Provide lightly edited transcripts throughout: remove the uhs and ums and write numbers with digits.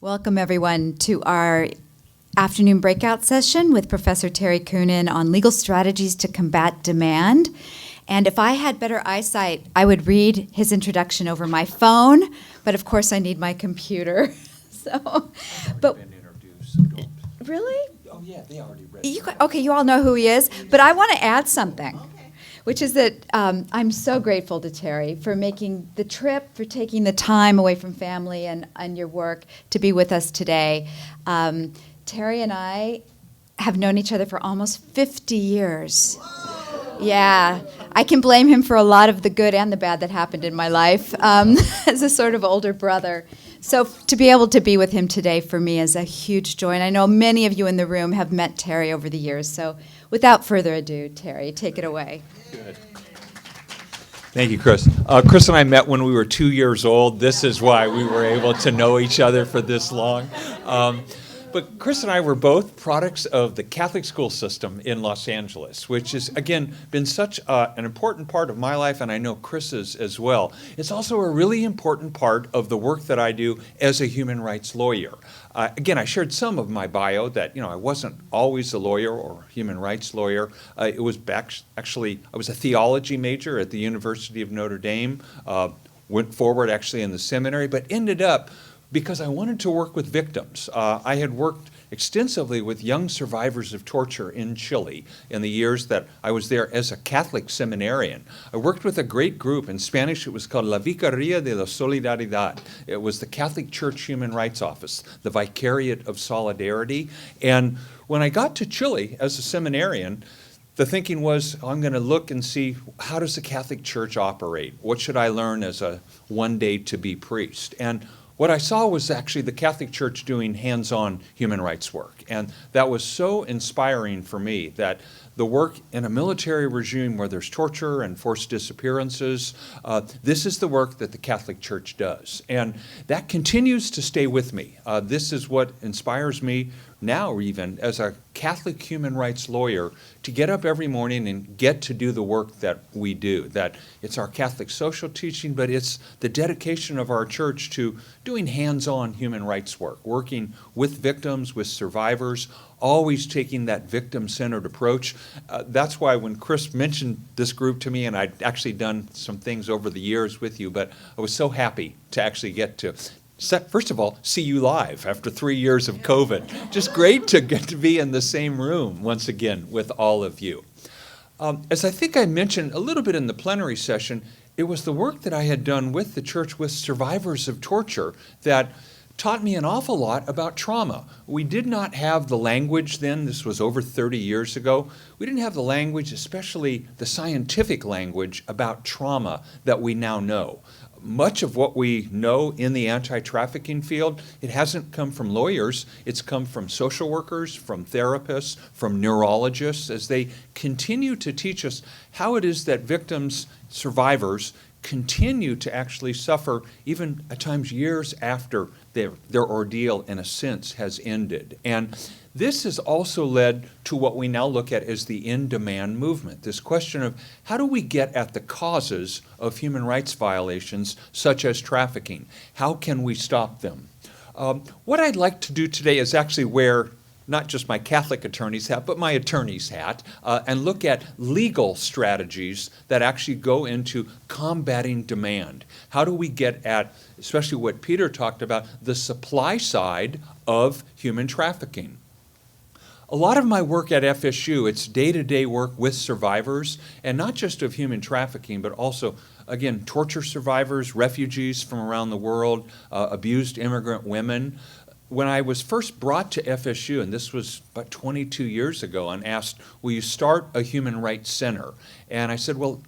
Welcome, everyone, to our afternoon breakout session with Professor Terry Coonan on legal strategies to combat demand. And if I had better eyesight, I would read his introduction over my phone, but of course I need my computer. But been introduced, so don't. Really? Oh yeah, they already read. Okay, you all know who he is, but I want to add something. Which is that I'm so grateful to Terry for making the trip, for taking the time away from family and your work to be with us today. Terry and I have known each other for almost 50 years. Yeah, I can blame him for a lot of the good and the bad that happened in my life as a sort of older brother. So to be able to be with him today for me is a huge joy. And I know many of you in the room have met Terry over the years. So without further ado, Terry, take it away. Good. Thank you, Chris. Chris and I met when we were 2 years old. This is why we were able to know each other for this long. But Chris and I were both products of the Catholic school system in Los Angeles, which has, again, been such an important part of my life, and I know Chris's as well. It's also a really important part of the work that I do as a human rights lawyer. Again, I shared some of my bio that, I wasn't always a lawyer or human rights lawyer. It was actually, I was a theology major at the University of Notre Dame, went forward actually in the seminary, but ended up because I wanted to work with victims. I had worked extensively with young survivors of torture in Chile in the years that I was there as a Catholic seminarian. I worked with a great group. In Spanish, it was called La Vicaría de la Solidaridad. It was the Catholic Church Human Rights Office, the Vicariate of Solidarity. And when I got to Chile as a seminarian, the thinking was, I'm going to look and see, how does the Catholic Church operate? What should I learn as a one-day to-be priest? And what I saw was actually the Catholic Church doing hands-on human rights work. And that was so inspiring for me that the work in a military regime where there's torture and forced disappearances, this is the work that the Catholic Church does. And that continues to stay with me. This is what inspires me now even as a Catholic human rights lawyer to get up every morning and get to do the work that we do. That it's our Catholic social teaching, but it's the dedication of our church to doing hands-on human rights work, working with victims, with survivors, always taking that victim-centered approach. That's why when Chris mentioned this group to me, and I'd actually done some things over the years with you, but I was so happy to actually get to first of all, see you live after 3 years of COVID. Just great to get to be in the same room once again with all of you. As I think I mentioned a little bit in the plenary session, it was the work that I had done with the church with survivors of torture that taught me an awful lot about trauma. We did not have the language then, this was over 30 years ago, we didn't have the language, especially the scientific language about trauma that we now know. Much of what we know in the anti-trafficking field, it hasn't come from lawyers, it's come from social workers, from therapists, from neurologists, as they continue to teach us how it is that victims, survivors, continue to actually suffer, even at times years after their ordeal, in a sense, has ended. And this has also led to what we now look at as the in-demand movement, this question of how do we get at the causes of human rights violations such as trafficking? How can we stop them? What I'd like to do today is actually wear not just my Catholic attorney's hat, but my attorney's hat, and look at legal strategies that actually go into combating demand. How do we get at, especially what Peter talked about, the supply side of human trafficking? A lot of my work at FSU, it's day-to-day work with survivors, and not just of human trafficking, but also, again, torture survivors, refugees from around the world, abused immigrant women. When I was first brought to FSU, and this was about 22 years ago, and asked, will you start a human rights center? And I said, well,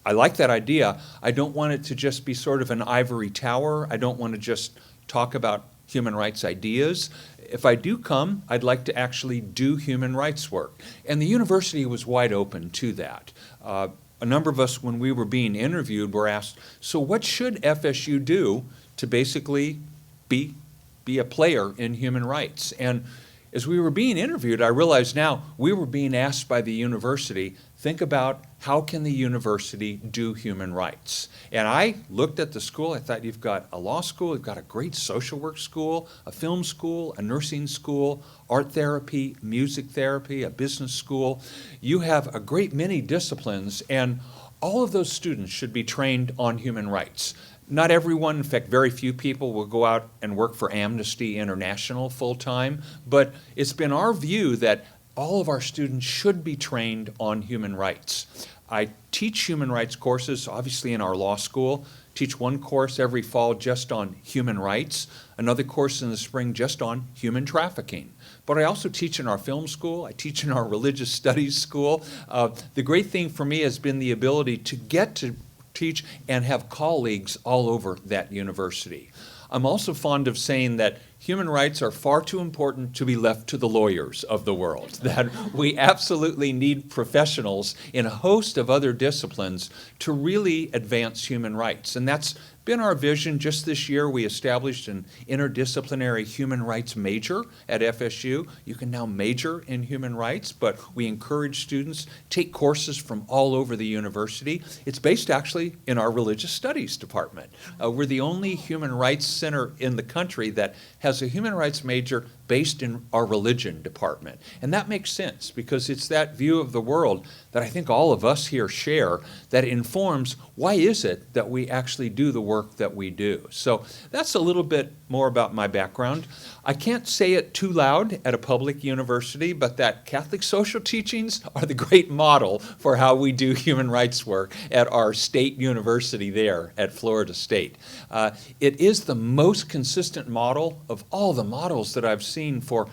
I like that idea. I don't want it to just be sort of an ivory tower. I don't want to just talk about human rights ideas. If I do come, I'd like to actually do human rights work. And the university was wide open to that. A number of us, when we were being interviewed, were asked, so what should FSU do to basically be a player in human rights? And as we were being interviewed, I realized now we were being asked by the university, think about how can the university do human rights? And I looked at the school, I thought you've got a law school, you've got a great social work school, a film school, a nursing school, art therapy, music therapy, a business school. You have a great many disciplines, and all of those students should be trained on human rights. Not everyone, in fact, very few people will go out and work for Amnesty International full-time, but it's been our view that all of our students should be trained on human rights. I teach human rights courses, obviously in our law school, teach one course every fall just on human rights, another course in the spring just on human trafficking. But I also teach in our film school, I teach in our religious studies school. The great thing for me has been the ability to get to teach and have colleagues all over that university. I'm also fond of saying that human rights are far too important to be left to the lawyers of the world, that we absolutely need professionals in a host of other disciplines to really advance human rights. And that's been our vision. Just this year, we established an interdisciplinary human rights major at FSU. You can now major in human rights, but we encourage students take courses from all over the university. It's based actually in our religious studies department. We're the only human rights center in the country that has a human rights major based in our religion department. And that makes sense because it's that view of the world that I think all of us here share that informs why is it that we actually do the work that we do. So that's a little bit more about my background. I can't say it too loud at a public university, but that Catholic social teachings are the great model for how we do human rights work at our state university there at Florida State. It is the most consistent model of all the models that I've seen for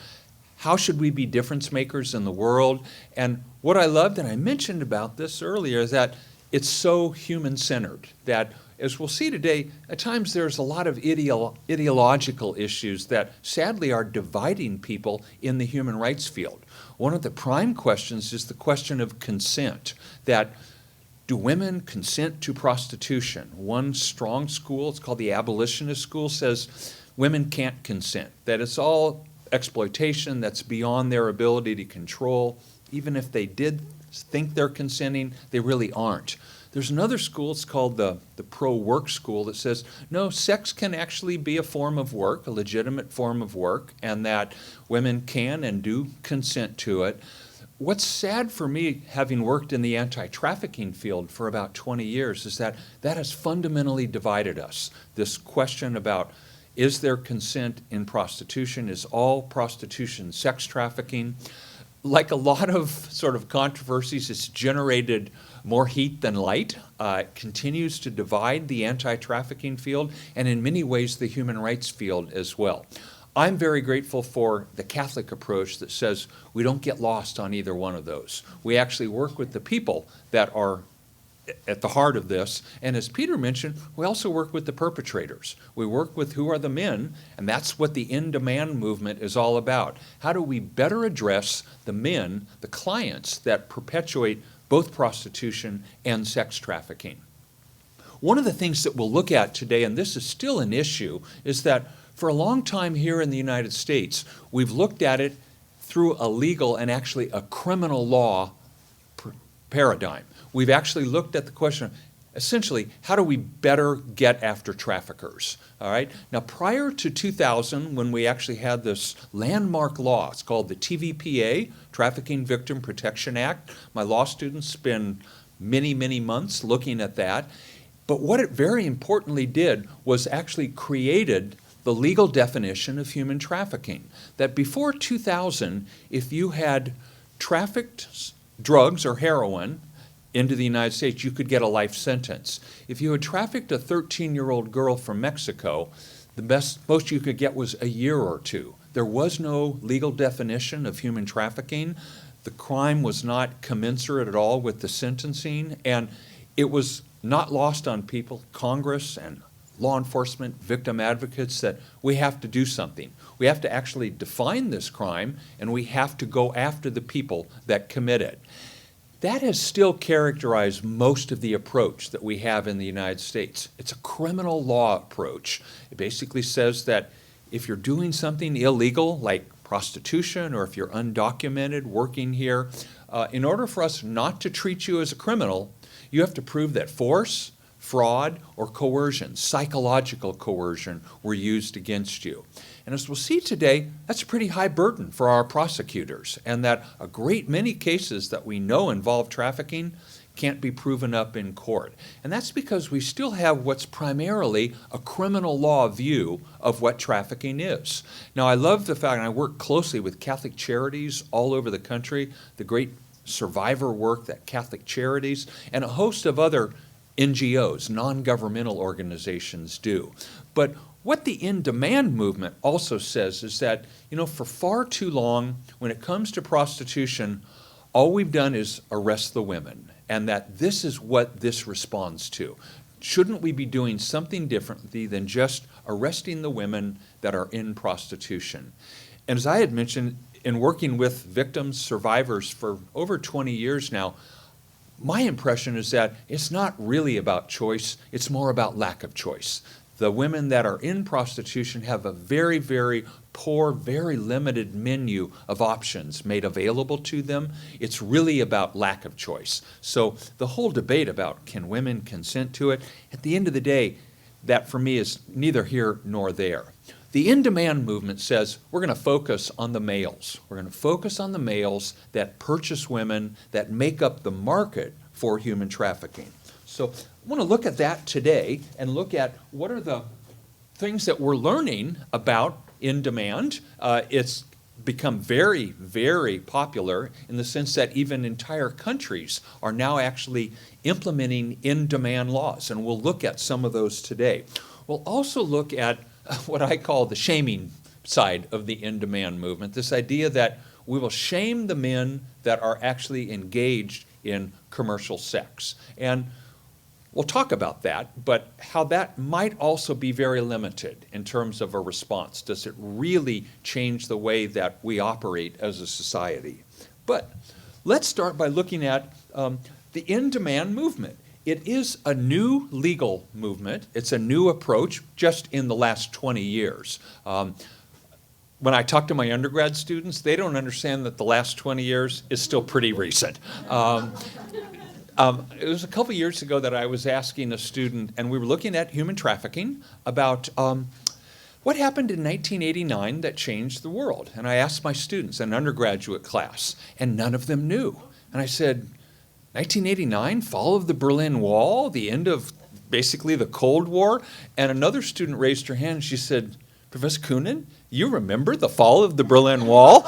how should we be difference makers in the world. And what I loved, and I mentioned about this earlier, is that it's so human-centered that, as we'll see today, at times there's a lot of ideological issues that sadly are dividing people in the human rights field. One of the prime questions is the question of consent, that do women consent to prostitution? One strong school, it's called the abolitionist school, says women can't consent, that it's all exploitation that's beyond their ability to control. Even if they did think they're consenting, they really aren't. There's another school, it's called the pro-work school, that says, no, sex can actually be a form of work, a legitimate form of work, and that women can and do consent to it. What's sad for me, having worked in the anti-trafficking field for about 20 years, is that that has fundamentally divided us. This question about, is there consent in prostitution? Is all prostitution sex trafficking? Like a lot of sort of controversies, it's generated more heat than light. It continues to divide the anti-trafficking field, and in many ways the human rights field as well. I'm very grateful for the Catholic approach that says we don't get lost on either one of those. We actually work with the people that are at the heart of this, and as Peter mentioned, we also work with the perpetrators. We work with who are the men, and that's what the In Demand movement is all about. How do we better address the men, the clients that perpetuate both prostitution and sex trafficking? One of the things that we'll look at today, and this is still an issue, is that for a long time here in the United States, we've looked at it through a legal and actually a criminal law paradigm. We've actually looked at the question, essentially, how do we better get after traffickers? All right. Now, prior to 2000, when we actually had this landmark law, it's called the TVPA, Trafficking Victim Protection Act. My law students spend many, many months looking at that. But what it very importantly did was actually created the legal definition of human trafficking. That before 2000, if you had trafficked drugs or heroin into the United States, you could get a life sentence. If you had trafficked a 13-year-old girl from Mexico, the most you could get was a year or two. There was no legal definition of human trafficking. The crime was not commensurate at all with the sentencing, and it was not lost on people, Congress and law enforcement, victim advocates, that we have to do something. We have to actually define this crime, and we have to go after the people that commit it. That has still characterized most of the approach that we have in the United States. It's a criminal law approach. It basically says that if you're doing something illegal, like prostitution or if you're undocumented working here, in order for us not to treat you as a criminal, you have to prove that force, fraud, or coercion, psychological coercion, were used against you. And as we'll see today, that's a pretty high burden for our prosecutors, and that a great many cases that we know involve trafficking can't be proven up in court. And that's because we still have what's primarily a criminal law view of what trafficking is. Now, I love the fact, and I work closely with Catholic Charities all over the country, the great survivor work that Catholic Charities and a host of other NGOs, non-governmental organizations, do. But what the in-demand movement also says is that, for far too long, when it comes to prostitution, all we've done is arrest the women, and that this is what this responds to. Shouldn't we be doing something differently than just arresting the women that are in prostitution? And as I had mentioned, in working with victims, survivors for over 20 years now, my impression is that it's not really about choice, it's more about lack of choice. The women that are in prostitution have a very, very poor, very limited menu of options made available to them. It's really about lack of choice. So the whole debate about can women consent to it, at the end of the day, that for me is neither here nor there. The in-demand movement says we're going to focus on the males. We're going to focus on the males that purchase women, that make up the market for human trafficking. So I want to look at that today and look at what are the things that we're learning about in-demand. It's become very, very popular in the sense that even entire countries are now actually implementing in-demand laws, and we'll look at some of those today. We'll also look at what I call the shaming side of the in-demand movement, this idea that we will shame the men that are actually engaged in commercial sex. And we'll talk about that, but how that might also be very limited in terms of a response. Does it really change the way that we operate as a society? But let's start by looking at the in-demand movement. It is a new legal movement. It's a new approach just in the last 20 years. When I talk to my undergrad students, they don't understand that the last 20 years is still pretty recent. It was a couple years ago that I was asking a student, and we were looking at human trafficking, about what happened in 1989 that changed the world. And I asked my students, an undergraduate class, and none of them knew. And I said, 1989, fall of the Berlin Wall, the end of basically the Cold War. And another student raised her hand and she said, Professor Coonan, you remember the fall of the Berlin Wall?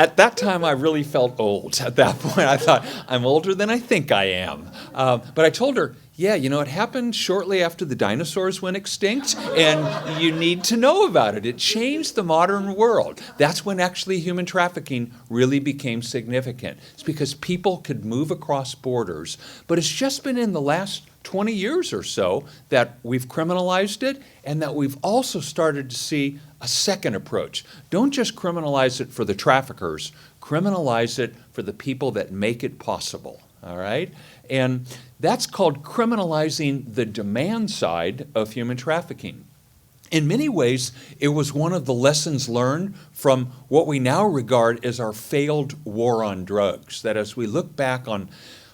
At that time, I really felt old. At that point, I thought, I'm older than I think I am. But I told her, yeah, it happened shortly after the dinosaurs went extinct, and you need to know about it. It changed the modern world. That's when actually human trafficking really became significant. It's because people could move across borders. But it's just been in the last 20 years or so that we've criminalized it, and that we've also started to see a second approach. Don't just criminalize it for the traffickers, criminalize it for the people that make it possible, all right? And that's called criminalizing the demand side of human trafficking. In many ways, it was one of the lessons learned from what we now regard as our failed war on drugs, that as we look back on,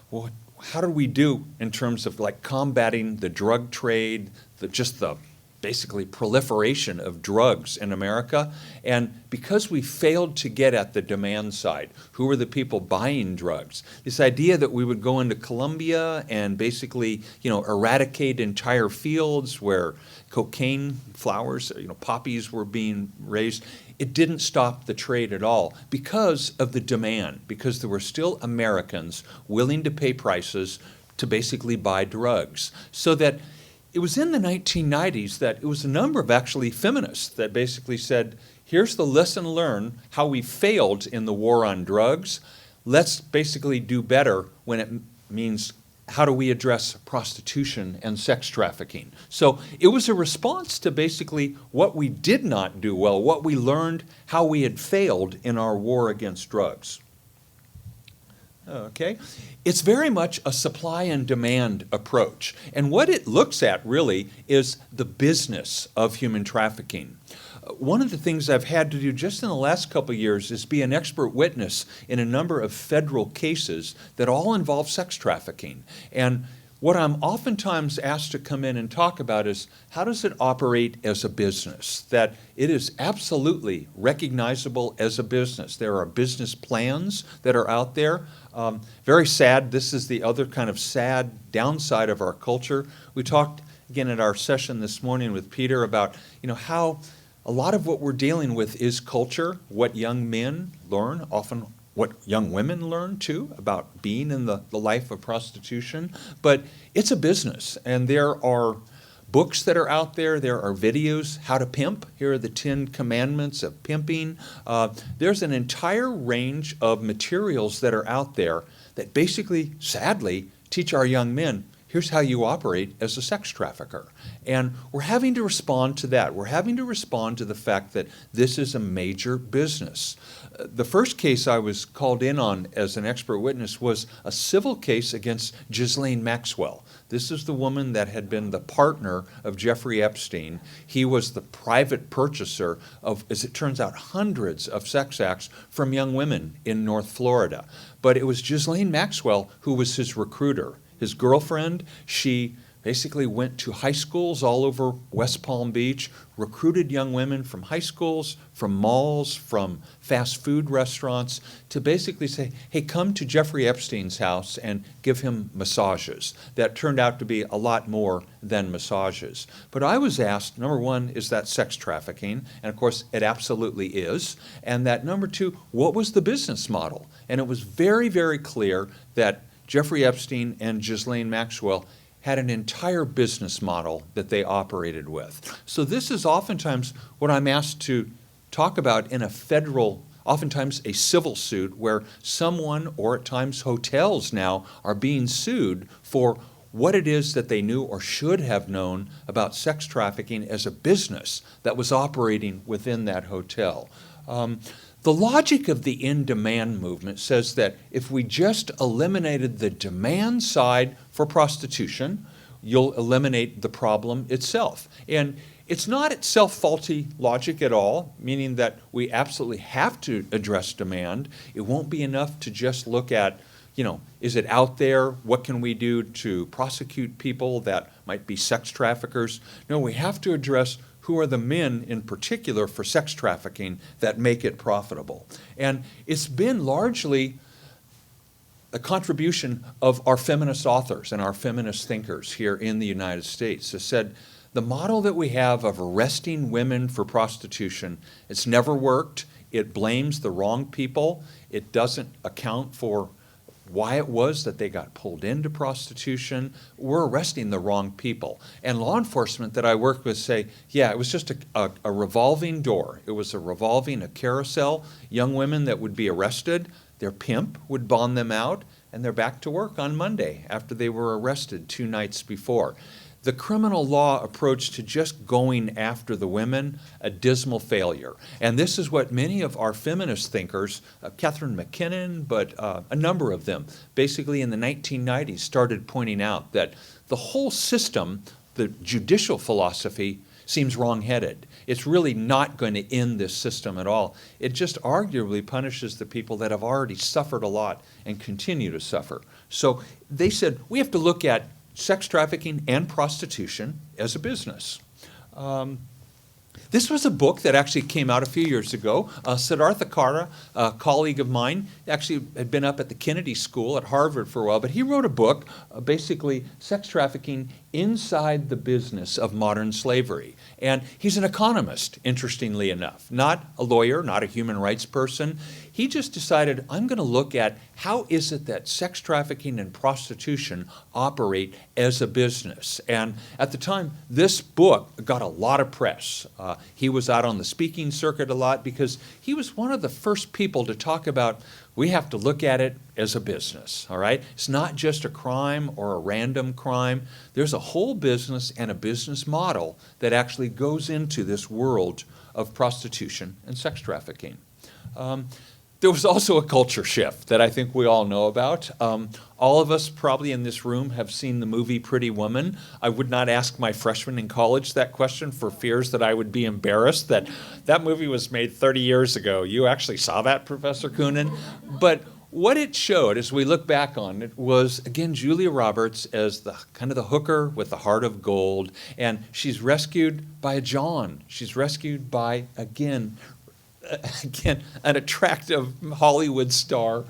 well, how do we do in terms of like combating the drug trade, the basically proliferation of drugs in America? And because we failed to get at the demand side, who are the people buying drugs? This idea that we would go into Colombia and basically, eradicate entire fields where cocaine flowers, poppies were being raised. It didn't stop the trade at all because of the demand, because there were still Americans willing to pay prices to basically buy drugs. So that it was in the 1990s that it was a number of actually feminists that basically said, here's the lesson learned, how we failed in the war on drugs. Let's basically do better when it means how do we address prostitution and sex trafficking? So it was a response to basically what we did not do well, what we learned, how we had failed in our war against drugs. Okay? It's very much a supply and demand approach. And what it looks at really is the business of human trafficking. One of the things I've had to do just in the last couple of years is be an expert witness in a number of federal cases that all involve sex trafficking. And what I'm oftentimes asked to come in and talk about is how does it operate as a business? That it is absolutely recognizable as a business. There are business plans that are out there. Very sad, this is the other kind of sad downside of our culture. We talked again at our session this morning with Peter about how a lot of what we're dealing with is culture, what young men learn, often what young women learn too about being in the life of prostitution. But it's a business, and there are books that are out there. There are videos, how to pimp. Here are the 10 commandments of pimping. There's an entire range of materials that are out there that basically, sadly, teach our young men, here's how you operate as a sex trafficker. And we're having to respond to that. We're having to respond to the fact that this is a major business. The first case I was called in on as an expert witness was a civil case against Ghislaine Maxwell. This is the woman that had been the partner of Jeffrey Epstein. He was the private purchaser of, as it turns out, hundreds of sex acts from young women in North Florida. But it was Ghislaine Maxwell who was his recruiter. His girlfriend, she basically went to high schools all over West Palm Beach, recruited young women from high schools, from malls, from fast food restaurants to basically say, hey, come to Jeffrey Epstein's house and give him massages. That turned out to be a lot more than massages. But I was asked, number one, is that sex trafficking? And of course, it absolutely is. And that number two, what was the business model? And it was very, very clear that Jeffrey Epstein and Ghislaine Maxwell had an entire business model that they operated with. So this is oftentimes what I'm asked to talk about in a federal, oftentimes a civil suit, where someone, or at times hotels now, are being sued for what it is that they knew or should have known about sex trafficking as a business that was operating within that hotel. The logic of the in-demand movement says that if we just eliminated the demand side for prostitution, you'll eliminate the problem itself. And it's not itself faulty logic at all, meaning that we absolutely have to address demand. It won't be enough to just look at, is it out there? What can we do to prosecute people that might be sex traffickers? No, we have to address who are the men in particular for sex trafficking that make it profitable. And it's been largely a contribution of our feminist authors and our feminist thinkers here in the United States that said the model that we have of arresting women for prostitution, it's never worked. It blames the wrong people. It doesn't account for why it was that they got pulled into prostitution. We're arresting the wrong people. And law enforcement that I work with say, yeah, it was just a revolving door. It was a carousel. Young women that would be arrested, their pimp would bond them out, and they're back to work on Monday after they were arrested 2 nights before. The criminal law approach to just going after the women, a dismal failure. And this is what many of our feminist thinkers, Catherine McKinnon, but a number of them, basically in the 1990s started pointing out that the whole system, the judicial philosophy, seems wrong-headed. It's really not going to end this system at all. It just arguably punishes the people that have already suffered a lot and continue to suffer. So they said, we have to look at sex trafficking and prostitution as a business. This was a book that actually came out a few years ago. Siddhartha Kara, a colleague of mine, actually had been up at the Kennedy School at Harvard for a while, but he wrote a book, basically Sex Trafficking Inside the Business of Modern Slavery. And he's an economist, interestingly enough, not a lawyer, not a human rights person. He just decided, I'm going to look at how is it that sex trafficking and prostitution operate as a business. And at the time, this book got a lot of press. He was out on the speaking circuit a lot because he was one of the first people to talk about we have to look at it as a business, all right? It's not just a crime or a random crime. There's a whole business and a business model that actually goes into this world of prostitution and sex trafficking. There was also a culture shift that I think we all know about. All of us probably in this room have seen the movie Pretty Woman. I would not ask my freshmen in college that question for fears that I would be embarrassed that that movie was made 30 years ago. You actually saw that, Professor Coonan? But what it showed, as we look back on it, was, again, Julia Roberts as the kind of the hooker with the heart of gold, and she's rescued by a John. She's rescued by, again, an attractive Hollywood star,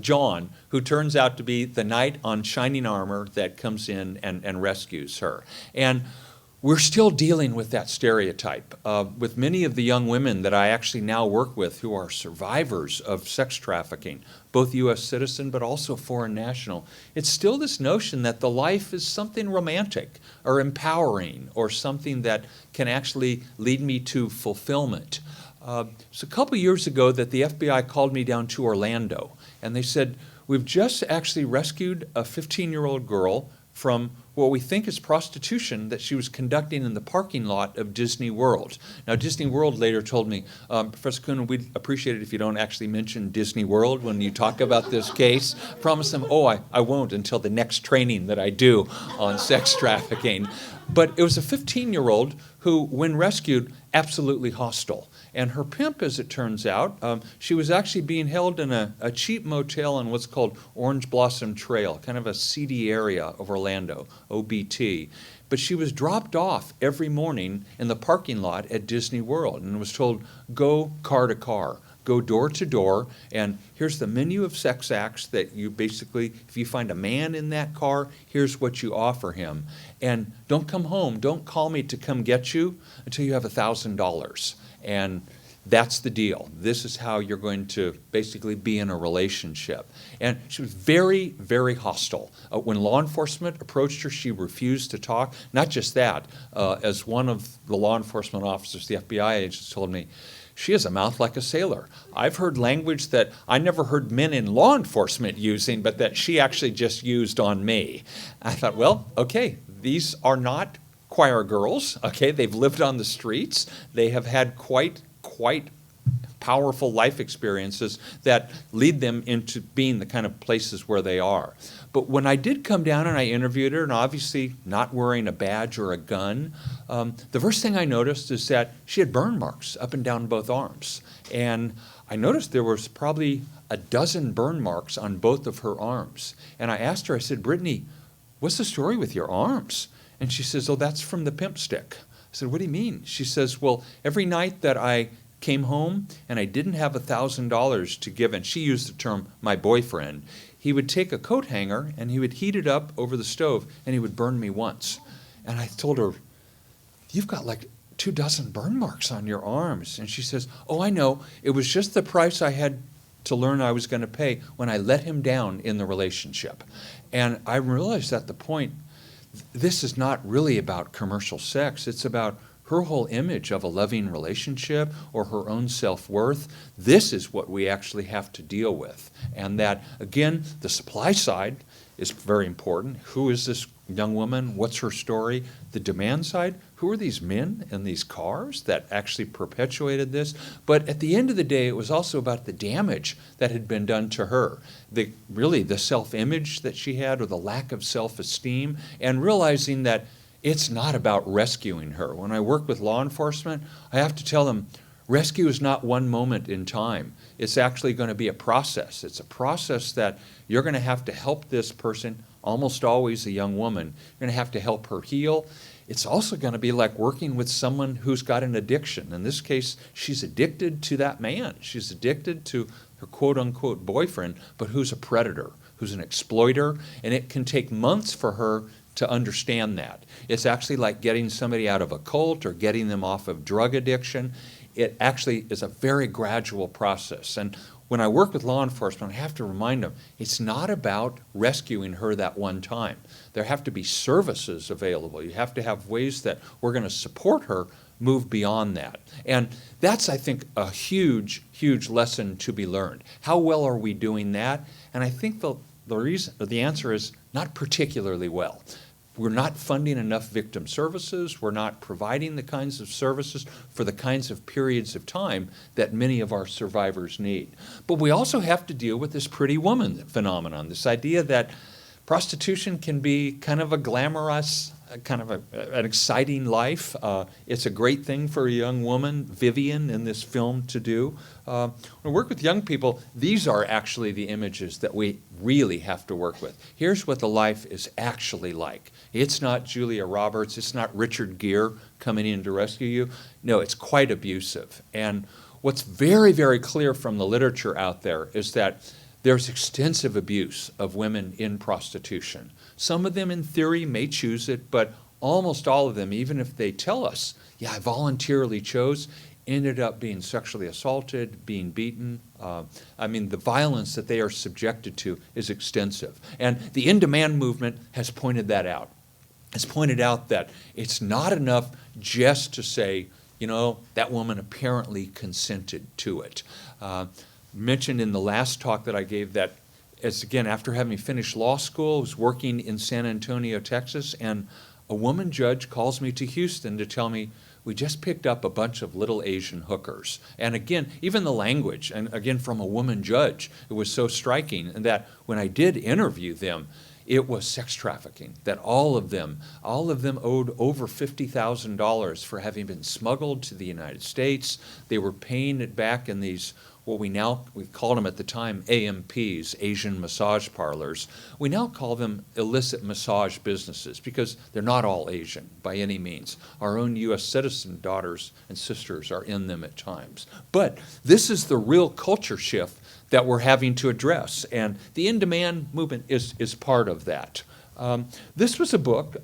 John, who turns out to be the knight on shining armor that comes in and rescues her. And we're still dealing with that stereotype. With many of the young women that I actually now work with who are survivors of sex trafficking, both U.S. citizen but also foreign national, it's still this notion that the life is something romantic or empowering or something that can actually lead me to fulfillment. It's a couple years ago that the FBI called me down to Orlando, and they said, we've just actually rescued a 15-year-old girl from what we think is prostitution that she was conducting in the parking lot of Disney World. Now, Disney World later told me, Professor Coonan, we'd appreciate it if you don't actually mention Disney World when you talk about this case. Promise them, I won't until the next training that I do on sex trafficking. But it was a 15-year-old who, when rescued, absolutely hostile. And her pimp, as it turns out, she was actually being held in a cheap motel on what's called Orange Blossom Trail, kind of a seedy area of Orlando, OBT. But she was dropped off every morning in the parking lot at Disney World and was told, go car to car, go door to door, and here's the menu of sex acts that you basically, if you find a man in that car, here's what you offer him. And don't come home, don't call me to come get you until you have $1,000. And that's the deal. This is how you're going to basically be in a relationship. And she was very, very hostile. When law enforcement approached her, she refused to talk. Not just that, as one of the law enforcement officers, the FBI agents told me, she has a mouth like a sailor. I've heard language that I never heard men in law enforcement using, but that she actually just used on me. I thought, well, okay, these are not choir girls, okay? They've lived on the streets. They have had quite powerful life experiences that lead them into being the kind of places where they are. But when I did come down and I interviewed her, and obviously not wearing a badge or a gun, the first thing I noticed is that she had burn marks up and down both arms. And I noticed there was probably a dozen burn marks on both of her arms. And I asked her, I said, Brittany, what's the story with your arms? And she says, oh, that's from the pimp stick. I said, what do you mean? She says, well, every night that I came home and I didn't have $1,000 to give, and she used the term my boyfriend, he would take a coat hanger and he would heat it up over the stove and he would burn me once. And I told her, you've got like 24 burn marks on your arms. And she says, oh, I know. It was just the price I had to learn I was going to pay when I let him down in the relationship. And I realized at the point, this is not really about commercial sex. It's about her whole image of a loving relationship or her own self-worth. This is what we actually have to deal with. And that, again, the supply side is very important. Who is this young woman? What's her story? The demand side, who are these men in these cars that actually perpetuated this? But at the end of the day, it was also about the damage that had been done to her. Really the self-image that she had, or the lack of self-esteem, and realizing that it's not about rescuing her. When I work with law enforcement, I have to tell them, rescue is not one moment in time. It's actually going to be a process. It's a process that you're going to have to help this person, almost always a young woman. You're going to have to help her heal. It's also going to be like working with someone who's got an addiction. In this case, she's addicted to that man. She's addicted to her quote-unquote boyfriend, but who's a predator, who's an exploiter, and it can take months for her to understand that. It's actually like getting somebody out of a cult or getting them off of drug addiction. It actually is a very gradual process. And when I work with law enforcement, I have to remind them, it's not about rescuing her that one time. There have to be services available. You have to have ways that we're going to support her move beyond that. And that's, I think, a huge, huge lesson to be learned. How well are we doing that? And I think the answer is not particularly well. we're not funding enough victim services. We're not providing the kinds of services for the kinds of periods of time that many of our survivors need. But we also have to deal with this pretty woman phenomenon, this idea that prostitution can be kind of a glamorous, kind of an exciting life. It's a great thing for a young woman, Vivian, in this film to do. When we work with young people, these are actually the images that we really have to work with. Here's what the life is actually like. It's not Julia Roberts, it's not Richard Gere coming in to rescue you. No, it's quite abusive. And what's very, very clear from the literature out there is that there's extensive abuse of women in prostitution. Some of them, in theory, may choose it, but almost all of them, even if they tell us, yeah, I voluntarily chose, ended up being sexually assaulted, being beaten. The violence that they are subjected to is extensive. And the in-demand movement has pointed that out. It's pointed out that it's not enough just to say, that woman apparently consented to it. Mentioned in the last talk that I gave that, after having finished law school, I was working in San Antonio, Texas, and a woman judge calls me to Houston to tell me, we just picked up a bunch of little Asian hookers. And again, even the language, and again from a woman judge, it was so striking that when I did interview them, it was sex trafficking, that all of them owed over $50,000 for having been smuggled to the United States. They were paying it back in these, we called them at the time AMPs, Asian massage parlors. We now call them illicit massage businesses because they're not all Asian by any means. Our own U.S. citizen daughters and sisters are in them at times. But this is the real culture shift that we're having to address, and the in-demand movement is part of that. This was a book,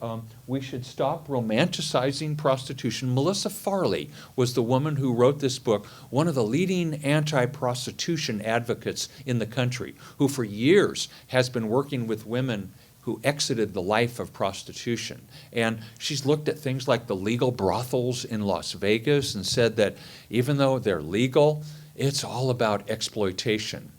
We Should Stop Romanticizing Prostitution. Melissa Farley was the woman who wrote this book, one of the leading anti-prostitution advocates in the country, who for years has been working with women who exited the life of prostitution. And she's looked at things like the legal brothels in Las Vegas and said that even though they're legal, it's all about exploitation.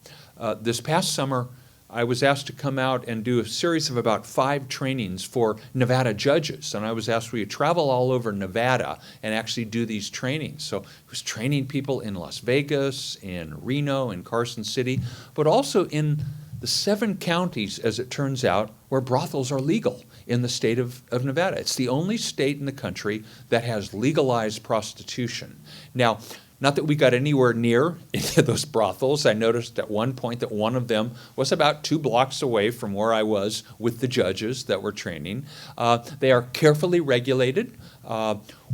This past summer, I was asked to come out and do a series of about 5 trainings for Nevada judges. And I was asked, will you travel all over Nevada and actually do these trainings? So I was training people in Las Vegas, in Reno, in Carson City, but also in the 7 counties, as it turns out, where brothels are legal in the state of Nevada. It's the only state in the country that has legalized prostitution. Now, not that we got anywhere near any of those brothels. I noticed at one point that one of them was about 2 blocks away from where I was with the judges that were training. They are carefully regulated.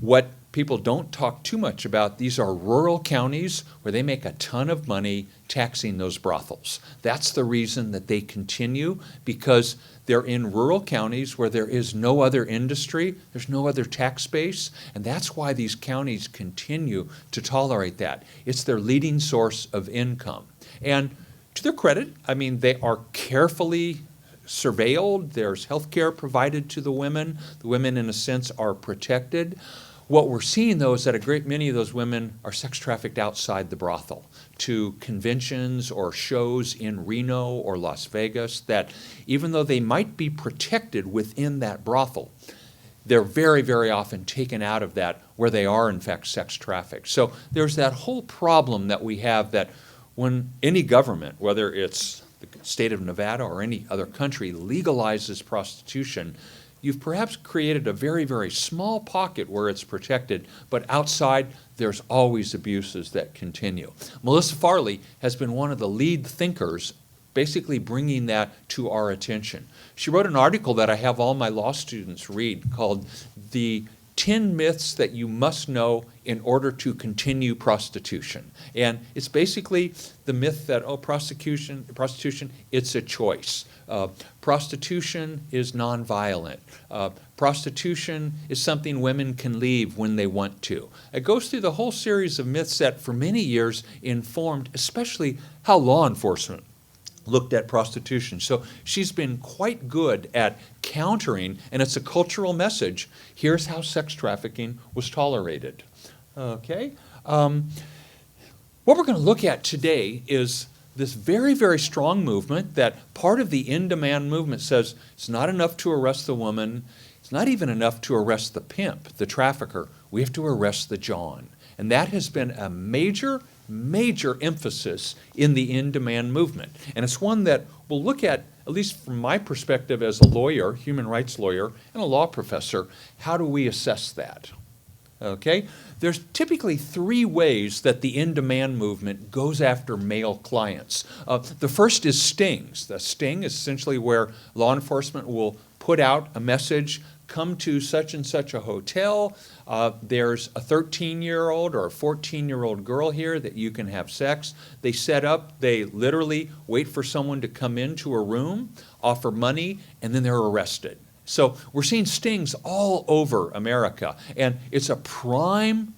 What people don't talk too much about, these are rural counties where they make a ton of money taxing those brothels. That's the reason that they continue, because they're in rural counties where there is no other industry, there's no other tax base, and that's why these counties continue to tolerate that. It's their leading source of income. And to their credit, they are carefully surveilled. There's health care provided to the women. The women, in a sense, are protected. What we're seeing, though, is that a great many of those women are sex trafficked outside the brothel to conventions or shows in Reno or Las Vegas that even though they might be protected within that brothel, they're very, very often taken out of that where they are, in fact, sex trafficked. So there's that whole problem that we have that when any government, whether it's the state of Nevada or any other country, legalizes prostitution, you've perhaps created a very, very small pocket where it's protected, but outside there's always abuses that continue. Melissa Farley has been one of the lead thinkers basically bringing that to our attention. She wrote an article that I have all my law students read called The 10 Myths That You Must Know in Order to Continue Prostitution. And it's basically the myth that, prostitution, it's a choice. Prostitution is nonviolent. Prostitution is something women can leave when they want to. It goes through the whole series of myths that for many years informed especially how law enforcement looked at prostitution. So she's been quite good at countering, and it's a cultural message. Here's how sex trafficking was tolerated. Okay? What we're going to look at today is this very, very strong movement that part of the in-demand movement says it's not enough to arrest the woman. It's not even enough to arrest the pimp, the trafficker. We have to arrest the John. And that has been a major, major emphasis in the in-demand movement. And it's one that we'll look at least from my perspective as a lawyer, human rights lawyer, and a law professor, how do we assess that? Okay? There's typically three ways that the in-demand movement goes after male clients. The first is stings. The sting is essentially where law enforcement will put out a message, come to such and such a hotel. There's a 13-year-old or a 14-year-old girl here that you can have sex. They set up, they literally wait for someone to come into a room, offer money, and then they're arrested. So we're seeing stings all over America, and it's a prime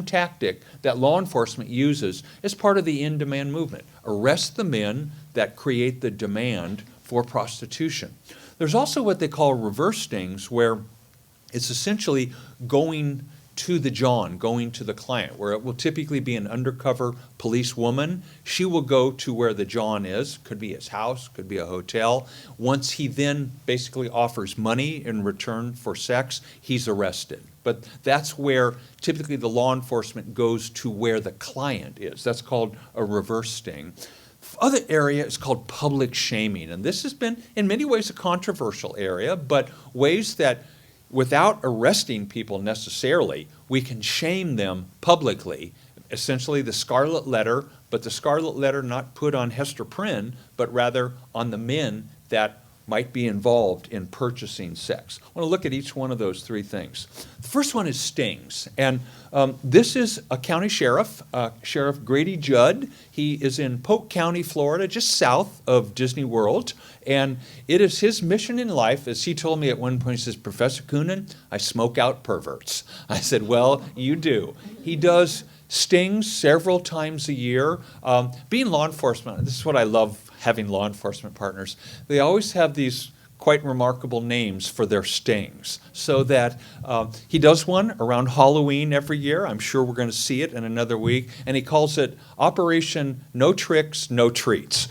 tactic that law enforcement uses as part of the in-demand movement. Arrest the men that create the demand for prostitution. There's also what they call reverse stings, where it's essentially going to the John, going to the client, where it will typically be an undercover police woman. She will go to where the John is, could be his house, could be a hotel. Once he then basically offers money in return for sex, he's arrested. But that's where typically the law enforcement goes to where the client is. That's called a reverse sting. Other area is called public shaming, and this has been in many ways a controversial area, but ways that without arresting people necessarily, we can shame them publicly. Essentially the scarlet letter, but the scarlet letter not put on Hester Prynne, but rather on the men that might be involved in purchasing sex. I want to look at each one of those three things. The first one is stings, and this is a county sheriff, Sheriff Grady Judd. He is in Polk County, Florida, just south of Disney World, and it is his mission in life, as he told me at one point, he says, Professor Coonan, I smoke out perverts. I said, well, you do. He does stings several times a year. Being law enforcement, this is what I love having law enforcement partners, they always have these quite remarkable names for their stings. So that he does one around Halloween every year. I'm sure we're going to see it in another week. And he calls it Operation No Tricks, No Treats.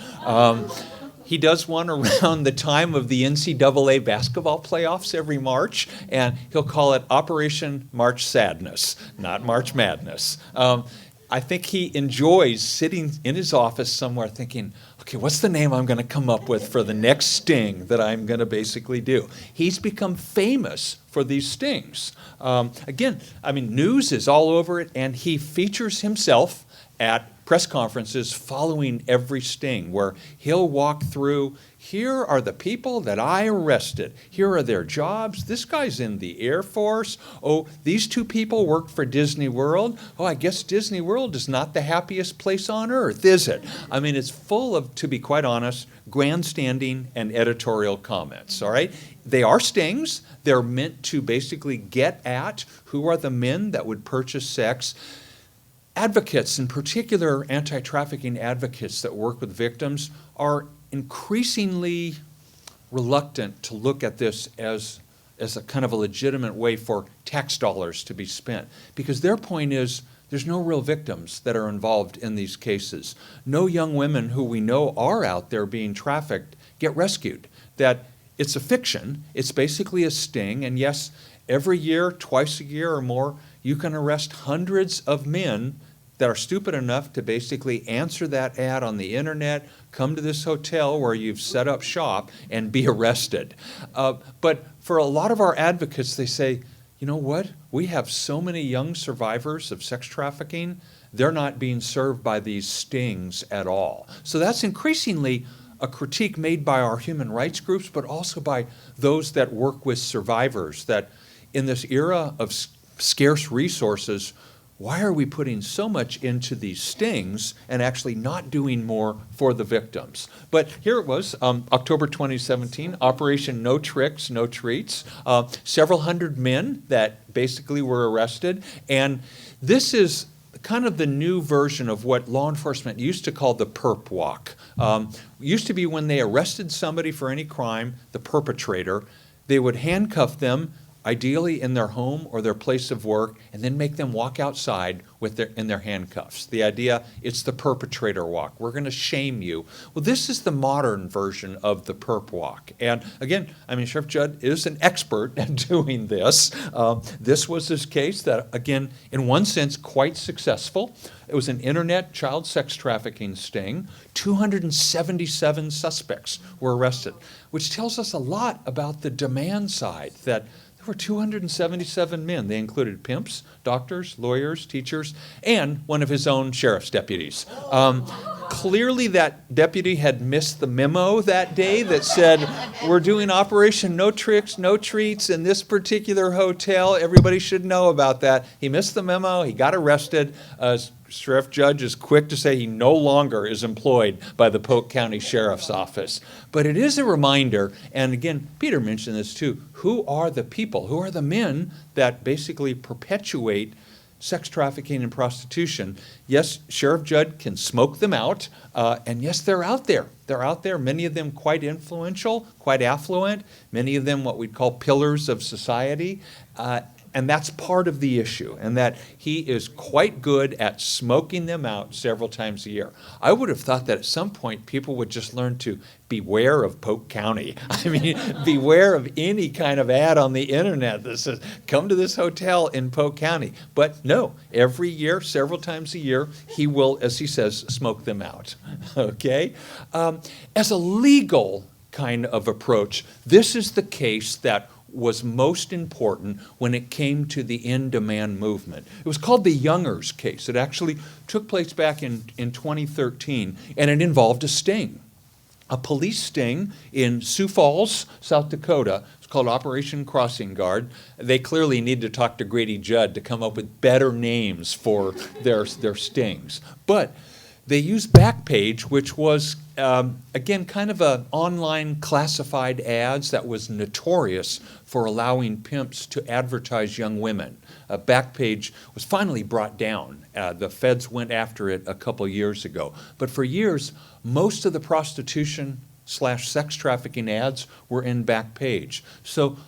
He does one around the time of the NCAA basketball playoffs every March, and he'll call it Operation March Sadness, not March Madness. I think he enjoys sitting in his office somewhere thinking, okay, what's the name I'm going to come up with for the next sting that I'm going to basically do? He's become famous for these stings. Again, I mean, news is all over it, and he features himself at press conferences following every sting, where he'll walk through, here are the people that I arrested. Here are their jobs. This guy's in the Air Force. Oh, these two people work for Disney World. Oh, I guess Disney World is not the happiest place on earth, is it? I mean, it's full of, to be quite honest, grandstanding and editorial comments, all right? They are stings. They're meant to basically get at who are the men that would purchase sex. Advocates, in particular anti-trafficking advocates that work with victims, are increasingly reluctant to look at this as a kind of a legitimate way for tax dollars to be spent. Because their point is, there's no real victims that are involved in these cases. No young women who we know are out there being trafficked get rescued. That it's a fiction, it's basically a sting, and yes, every year, twice a year or more, you can arrest hundreds of men that are stupid enough to basically answer that ad on the internet, come to this hotel where you've set up shop, and be arrested. But for a lot of our advocates, they say, you know what? We have so many young survivors of sex trafficking, they're not being served by these stings at all. So that's increasingly a critique made by our human rights groups, but also by those that work with survivors, that in this era of scarce resources, why are we putting so much into these stings and actually not doing more for the victims? But here it was, October 2017, Operation No Tricks, No Treats. Several hundred men that basically were arrested. And this is kind of the new version of what law enforcement used to call the perp walk. Used to be when they arrested somebody for any crime, the perpetrator, they would handcuff them, ideally in their home or their place of work, and then make them walk outside in their handcuffs. The idea, it's the perpetrator walk. We're going to shame you. Well, this is the modern version of the perp walk. And again, Sheriff Judd is an expert at doing this. This was his case that, again, in one sense, quite successful. It was an internet child sex trafficking sting. 277 suspects were arrested, which tells us a lot about the demand side, that there were 277 men. They included pimps, doctors, lawyers, teachers, and one of his own sheriff's deputies. Clearly that deputy had missed the memo that day that said, we're doing Operation No Tricks, No Treats in this particular hotel. Everybody should know about that. He missed the memo. He got arrested. Sheriff Judge is quick to say he no longer is employed by the Polk County Sheriff's Office. But it is a reminder, and again, Peter mentioned this too, who are the people, who are the men that basically perpetuate sex trafficking and prostitution? Yes, Sheriff Judd can smoke them out, and yes, they're out there. They're out there, many of them quite influential, quite affluent, many of them what we'd call pillars of society. And that's part of the issue, and that he is quite good at smoking them out several times a year. I would have thought that at some point people would just learn to beware of Polk County. Beware of any kind of ad on the internet that says, come to this hotel in Polk County. But no, every year, several times a year, he will, as he says, smoke them out. Okay? As a legal kind of approach, this is the case that was most important when it came to the in-demand movement. It was called the Youngers case. It actually took place back in 2013, and it involved a sting, a police sting in Sioux Falls, South Dakota. It's called Operation Crossing Guard. They clearly need to talk to Grady Judd to come up with better names for their stings. But they used Backpage, which was, again, kind of an online classified ads that was notorious for allowing pimps to advertise young women. Backpage was finally brought down. The feds went after it a couple years ago. But for years, most of the prostitution/sex trafficking ads were in Backpage. So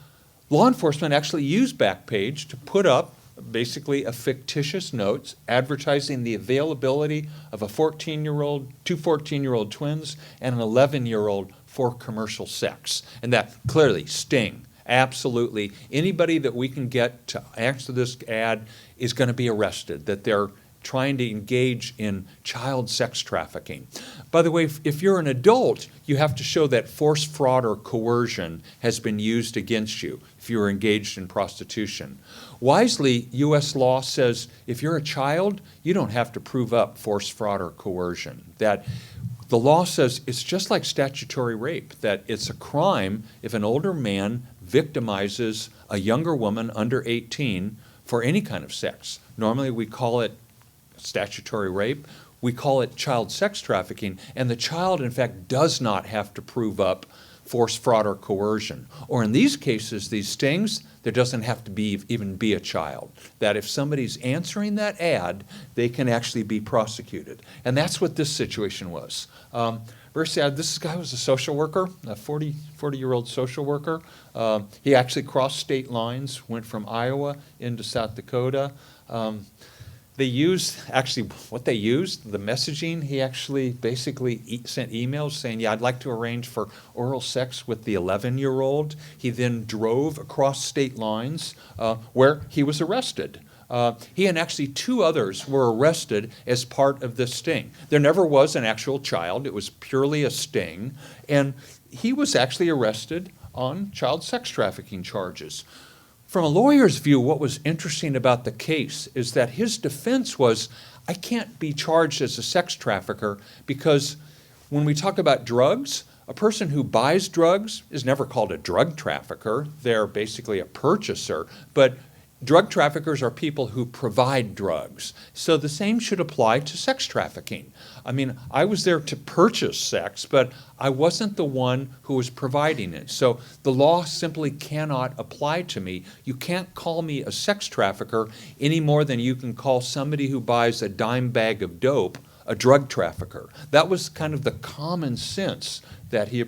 law enforcement actually used Backpage to put up basically a fictitious notes advertising the availability of a 14-year-old, two 14-year-old twins, and an 11-year-old for commercial sex. And that clearly sting. Absolutely. Anybody that we can get to answer this ad is going to be arrested, that they're trying to engage in child sex trafficking. By the way, if you're an adult, you have to show that force, fraud, or coercion has been used against you if you're engaged in prostitution. Wisely, U.S. law says if you're a child, you don't have to prove up force, fraud, or coercion. That the law says it's just like statutory rape, that it's a crime if an older man victimizes a younger woman under 18 for any kind of sex. Normally we call it statutory rape. We call it child sex trafficking, and the child, in fact, does not have to prove up force, fraud, or coercion. Or in these cases, these stings, there doesn't have to even be a child. That if somebody's answering that ad, they can actually be prosecuted. And that's what this situation was. Very sad. This guy was a social worker, a 40-year-old social worker. He actually crossed state lines, went from Iowa into South Dakota. The messaging, he actually basically sent emails saying, yeah, I'd like to arrange for oral sex with the 11-year-old. He then drove across state lines where he was arrested. He and actually two others were arrested as part of this sting. There never was an actual child. It was purely a sting. And he was actually arrested on child sex trafficking charges. From a lawyer's view, what was interesting about the case is that his defense was, I can't be charged as a sex trafficker because when we talk about drugs, a person who buys drugs is never called a drug trafficker. They're basically a purchaser. But drug traffickers are people who provide drugs. So the same should apply to sex trafficking. I mean, I was there to purchase sex, but I wasn't the one who was providing it. So the law simply cannot apply to me. You can't call me a sex trafficker any more than you can call somebody who buys a dime bag of dope a drug trafficker. That was kind of the common sense that he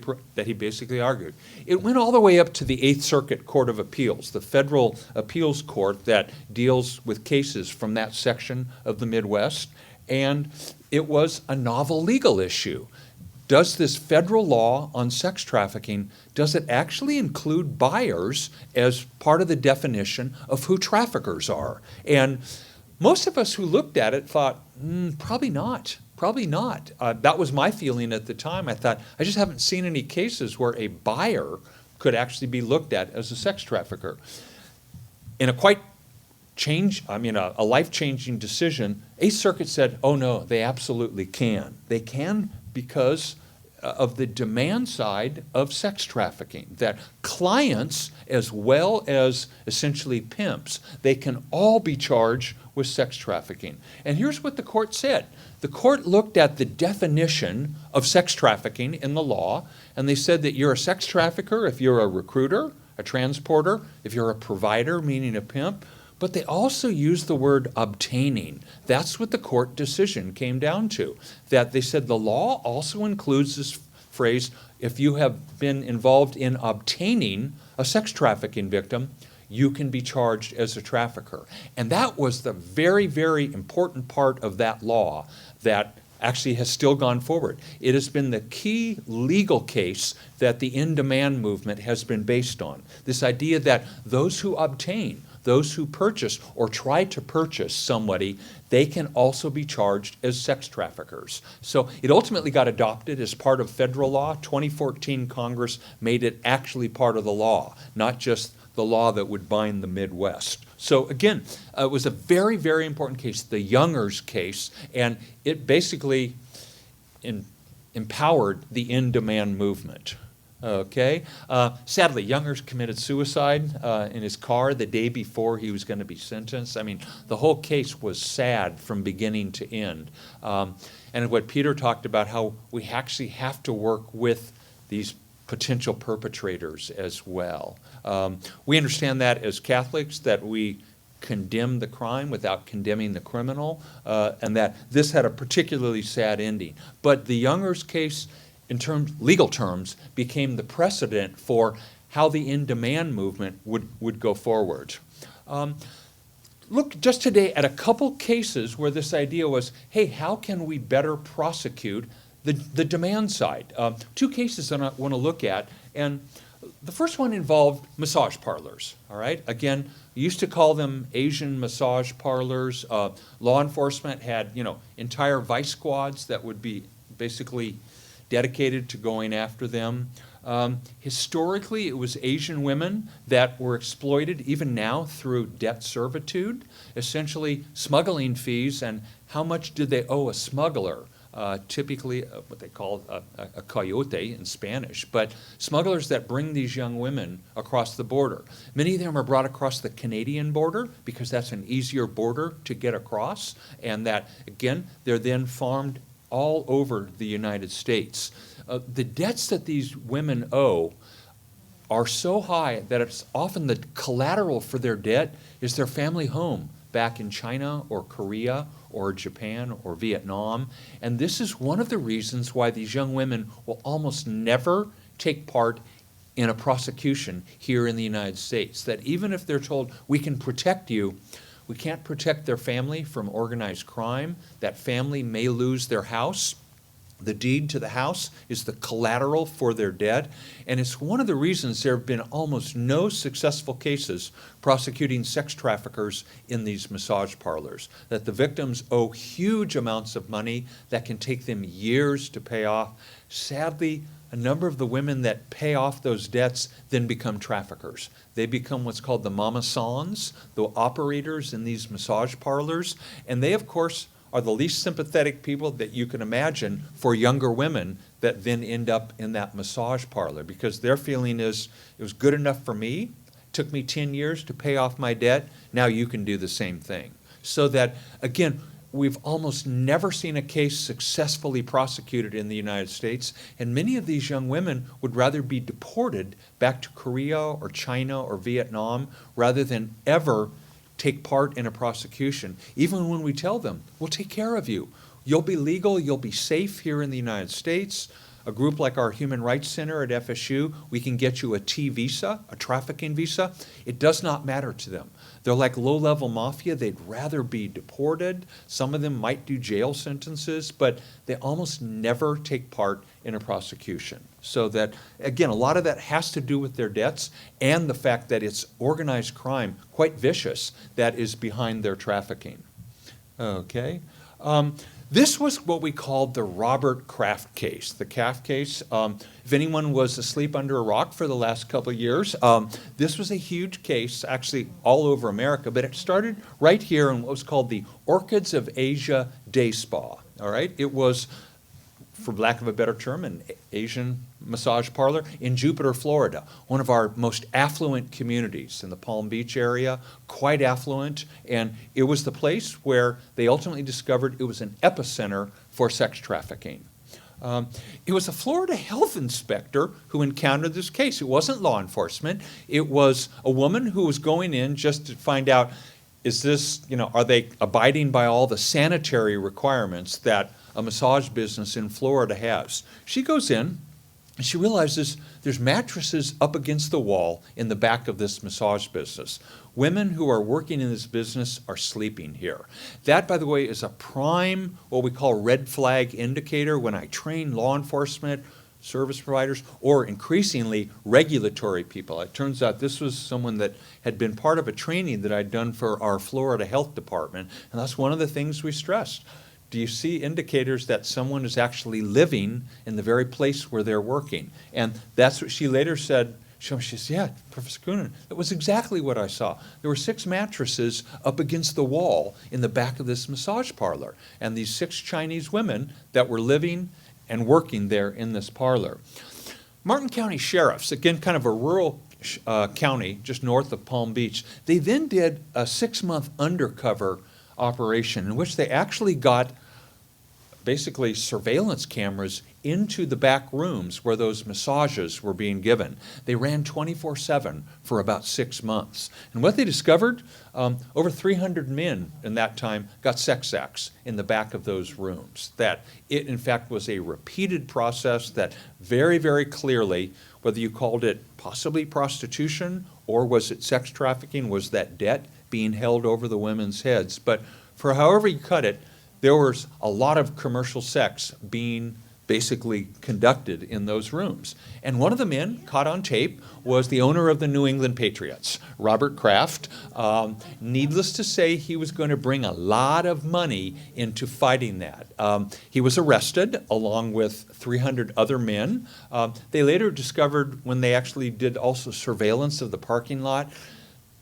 basically argued. It went all the way up to the Eighth Circuit Court of Appeals, the federal appeals court that deals with cases from that section of the Midwest, and it was a novel legal issue. Does this federal law on sex trafficking, does it actually include buyers as part of the definition of who traffickers are? And most of us who looked at it thought, probably not. Probably not. That was my feeling at the time. I thought, I just haven't seen any cases where a buyer could actually be looked at as a sex trafficker. In a life-changing decision, Eighth Circuit said, oh no, they absolutely can. They can because of the demand side of sex trafficking, that clients as well as essentially pimps, they can all be charged with sex trafficking. And here's what the court said. The court looked at the definition of sex trafficking in the law, and they said that you're a sex trafficker if you're a recruiter, a transporter, if you're a provider, meaning a pimp, but they also used the word obtaining. That's what the court decision came down to, that they said the law also includes this phrase, if you have been involved in obtaining a sex trafficking victim, you can be charged as a trafficker. And that was the very, very important part of that law that actually has still gone forward. It has been the key legal case that the in-demand movement has been based on. This idea that those who obtain, those who purchase or try to purchase somebody, they can also be charged as sex traffickers. So it ultimately got adopted as part of federal law. 2014 Congress made it actually part of the law, not just the law that would bind the Midwest. So again, it was a very, very important case, the Youngers case, and it basically empowered the in-demand movement. Okay. Sadly, Youngers committed suicide in his car the day before he was going to be sentenced. I mean, the whole case was sad from beginning to end. And what Peter talked about, how we actually have to work with these potential perpetrators as well. We understand that as Catholics, that we condemn the crime without condemning the criminal, and that this had a particularly sad ending. But the Youngers case, in legal terms, became the precedent for how the in-demand movement would go forward. Look just today at a couple cases where this idea was, hey, how can we better prosecute the demand side? Two cases that I want to look at, and the first one involved massage parlors, all right? Again, we used to call them Asian massage parlors. Law enforcement had, entire vice squads that would be basically dedicated to going after them. Historically, it was Asian women that were exploited, even now, through debt servitude, essentially smuggling fees, and how much did they owe a smuggler? Typically what they call a coyote in Spanish, but smugglers that bring these young women across the border. Many of them are brought across the Canadian border because that's an easier border to get across, and that, again, they're then farmed all over the United States. The debts that these women owe are so high that it's often the collateral for their debt is their family home back in China or Korea or Japan or Vietnam. And this is one of the reasons why these young women will almost never take part in a prosecution here in the United States. That even if they're told, we can protect you, we can't protect their family from organized crime. That family may lose their house. The deed to the house is the collateral for their debt. And it's one of the reasons there have been almost no successful cases prosecuting sex traffickers in these massage parlors. That the victims owe huge amounts of money that can take them years to pay off. Sadly, a number of the women that pay off those debts then become traffickers. They become what's called the mama-sans, the operators in these massage parlors. And they, of course, are the least sympathetic people that you can imagine for younger women that then end up in that massage parlor, because their feeling is, it was good enough for me, took me 10 years to pay off my debt, now you can do the same thing. So that, again, we've almost never seen a case successfully prosecuted in the United States, and many of these young women would rather be deported back to Korea or China or Vietnam rather than ever take part in a prosecution, even when we tell them, we'll take care of you. You'll be legal, you'll be safe here in the United States. A group like our Human Rights Center at FSU, we can get you a T visa, a trafficking visa. It does not matter to them. They're like low-level mafia. They'd rather be deported. Some of them might do jail sentences, but they almost never take part in a prosecution. So that, again, a lot of that has to do with their debts and the fact that it's organized crime, quite vicious, that is behind their trafficking. Okay. This was what we called the Robert Kraft case, the Kraft case. If anyone was asleep under a rock for the last couple of years, this was a huge case, actually all over America, but it started right here in what was called the Orchids of Asia Day Spa. All right, it was, for lack of a better term, an Asian massage parlor in Jupiter, Florida, one of our most affluent communities in the Palm Beach area, quite affluent, and it was the place where they ultimately discovered it was an epicenter for sex trafficking. It was a Florida health inspector who encountered this case. It wasn't law enforcement. It was a woman who was going in just to find out, is this, are they abiding by all the sanitary requirements that a massage business in Florida has? She goes in and she realizes there's mattresses up against the wall in the back of this massage business. Women who are working in this business are sleeping here. That, by the way, is a prime, what we call red flag indicator when I train law enforcement, service providers, or increasingly regulatory people. It turns out this was someone that had been part of a training that I'd done for our Florida Health Department, and that's one of the things we stressed. Do you see indicators that someone is actually living in the very place where they're working? And that's what she later said. She says, yeah, Professor Coonan, that was exactly what I saw. There were 6 mattresses up against the wall in the back of this massage parlor, and these 6 Chinese women that were living and working there in this parlor. Martin County Sheriffs, again, kind of a rural county just north of Palm Beach, they then did a 6-month undercover operation in which they actually got basically surveillance cameras into the back rooms where those massages were being given. They ran 24/7 for about 6 months. And what they discovered, over 300 men in that time got sex acts in the back of those rooms. That it, in fact, was a repeated process that very, very clearly, whether you called it possibly prostitution or was it sex trafficking, was that debt being held over the women's heads. But for however you cut it, there was a lot of commercial sex being basically conducted in those rooms. And one of the men caught on tape was the owner of the New England Patriots, Robert Kraft. Needless to say, he was going to bring a lot of money into fighting that. He was arrested along with 300 other men. They later discovered, when they actually did also surveillance of the parking lot,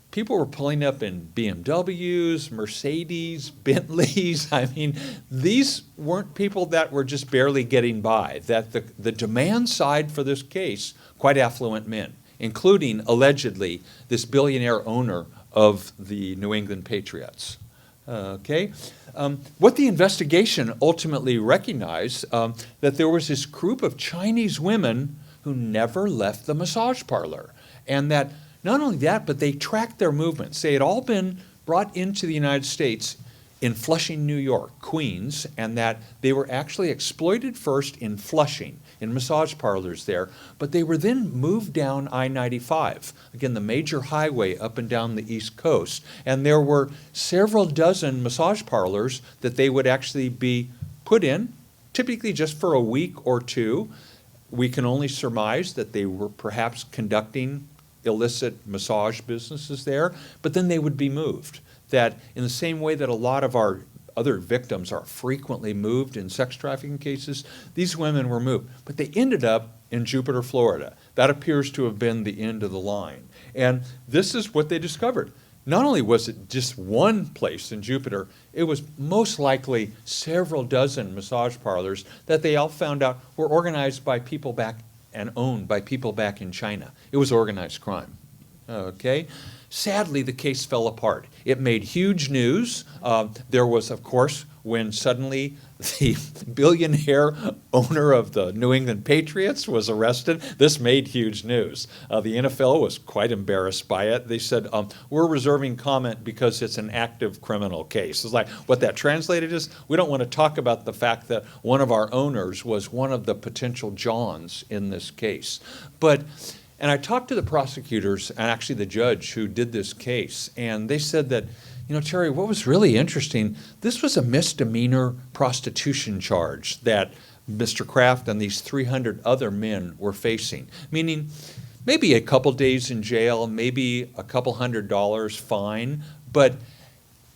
people were pulling up in BMWs, Mercedes, Bentleys. I mean, these weren't people that were just barely getting by. That the demand side for this case, quite affluent men, including, allegedly, this billionaire owner of the New England Patriots. Okay? What the investigation ultimately recognized, that there was this group of Chinese women who never left the massage parlor. And that not only that, but they tracked their movements. They had all been brought into the United States in Flushing, New York, Queens, and that they were actually exploited first in Flushing, in massage parlors there, but they were then moved down I-95, again, the major highway up and down the East Coast, and there were several dozen massage parlors that they would actually be put in, typically just for a week or two. We can only surmise that they were perhaps conducting illicit massage businesses there, but then they would be moved. That in the same way that a lot of our other victims are frequently moved in sex trafficking cases, these women were moved. But they ended up in Jupiter, Florida. That appears to have been the end of the line. And this is what they discovered. Not only was it just one place in Jupiter, it was most likely several dozen massage parlors that they all found out were organized by people back and owned by people back in China. It was organized crime. Okay? Sadly, the case fell apart. It made huge news. There was, of course, when suddenly the billionaire owner of the New England Patriots was arrested. This made huge news. The NFL was quite embarrassed by it. They said, we're reserving comment because it's an active criminal case. It's like, what that translated is, we don't want to talk about the fact that one of our owners was one of the potential Johns in this case. And I talked to the prosecutors and actually the judge who did this case, and they said that, Terry, what was really interesting, this was a misdemeanor prostitution charge that Mr. Kraft and these 300 other men were facing, meaning maybe a couple days in jail, maybe a couple $100 fine, but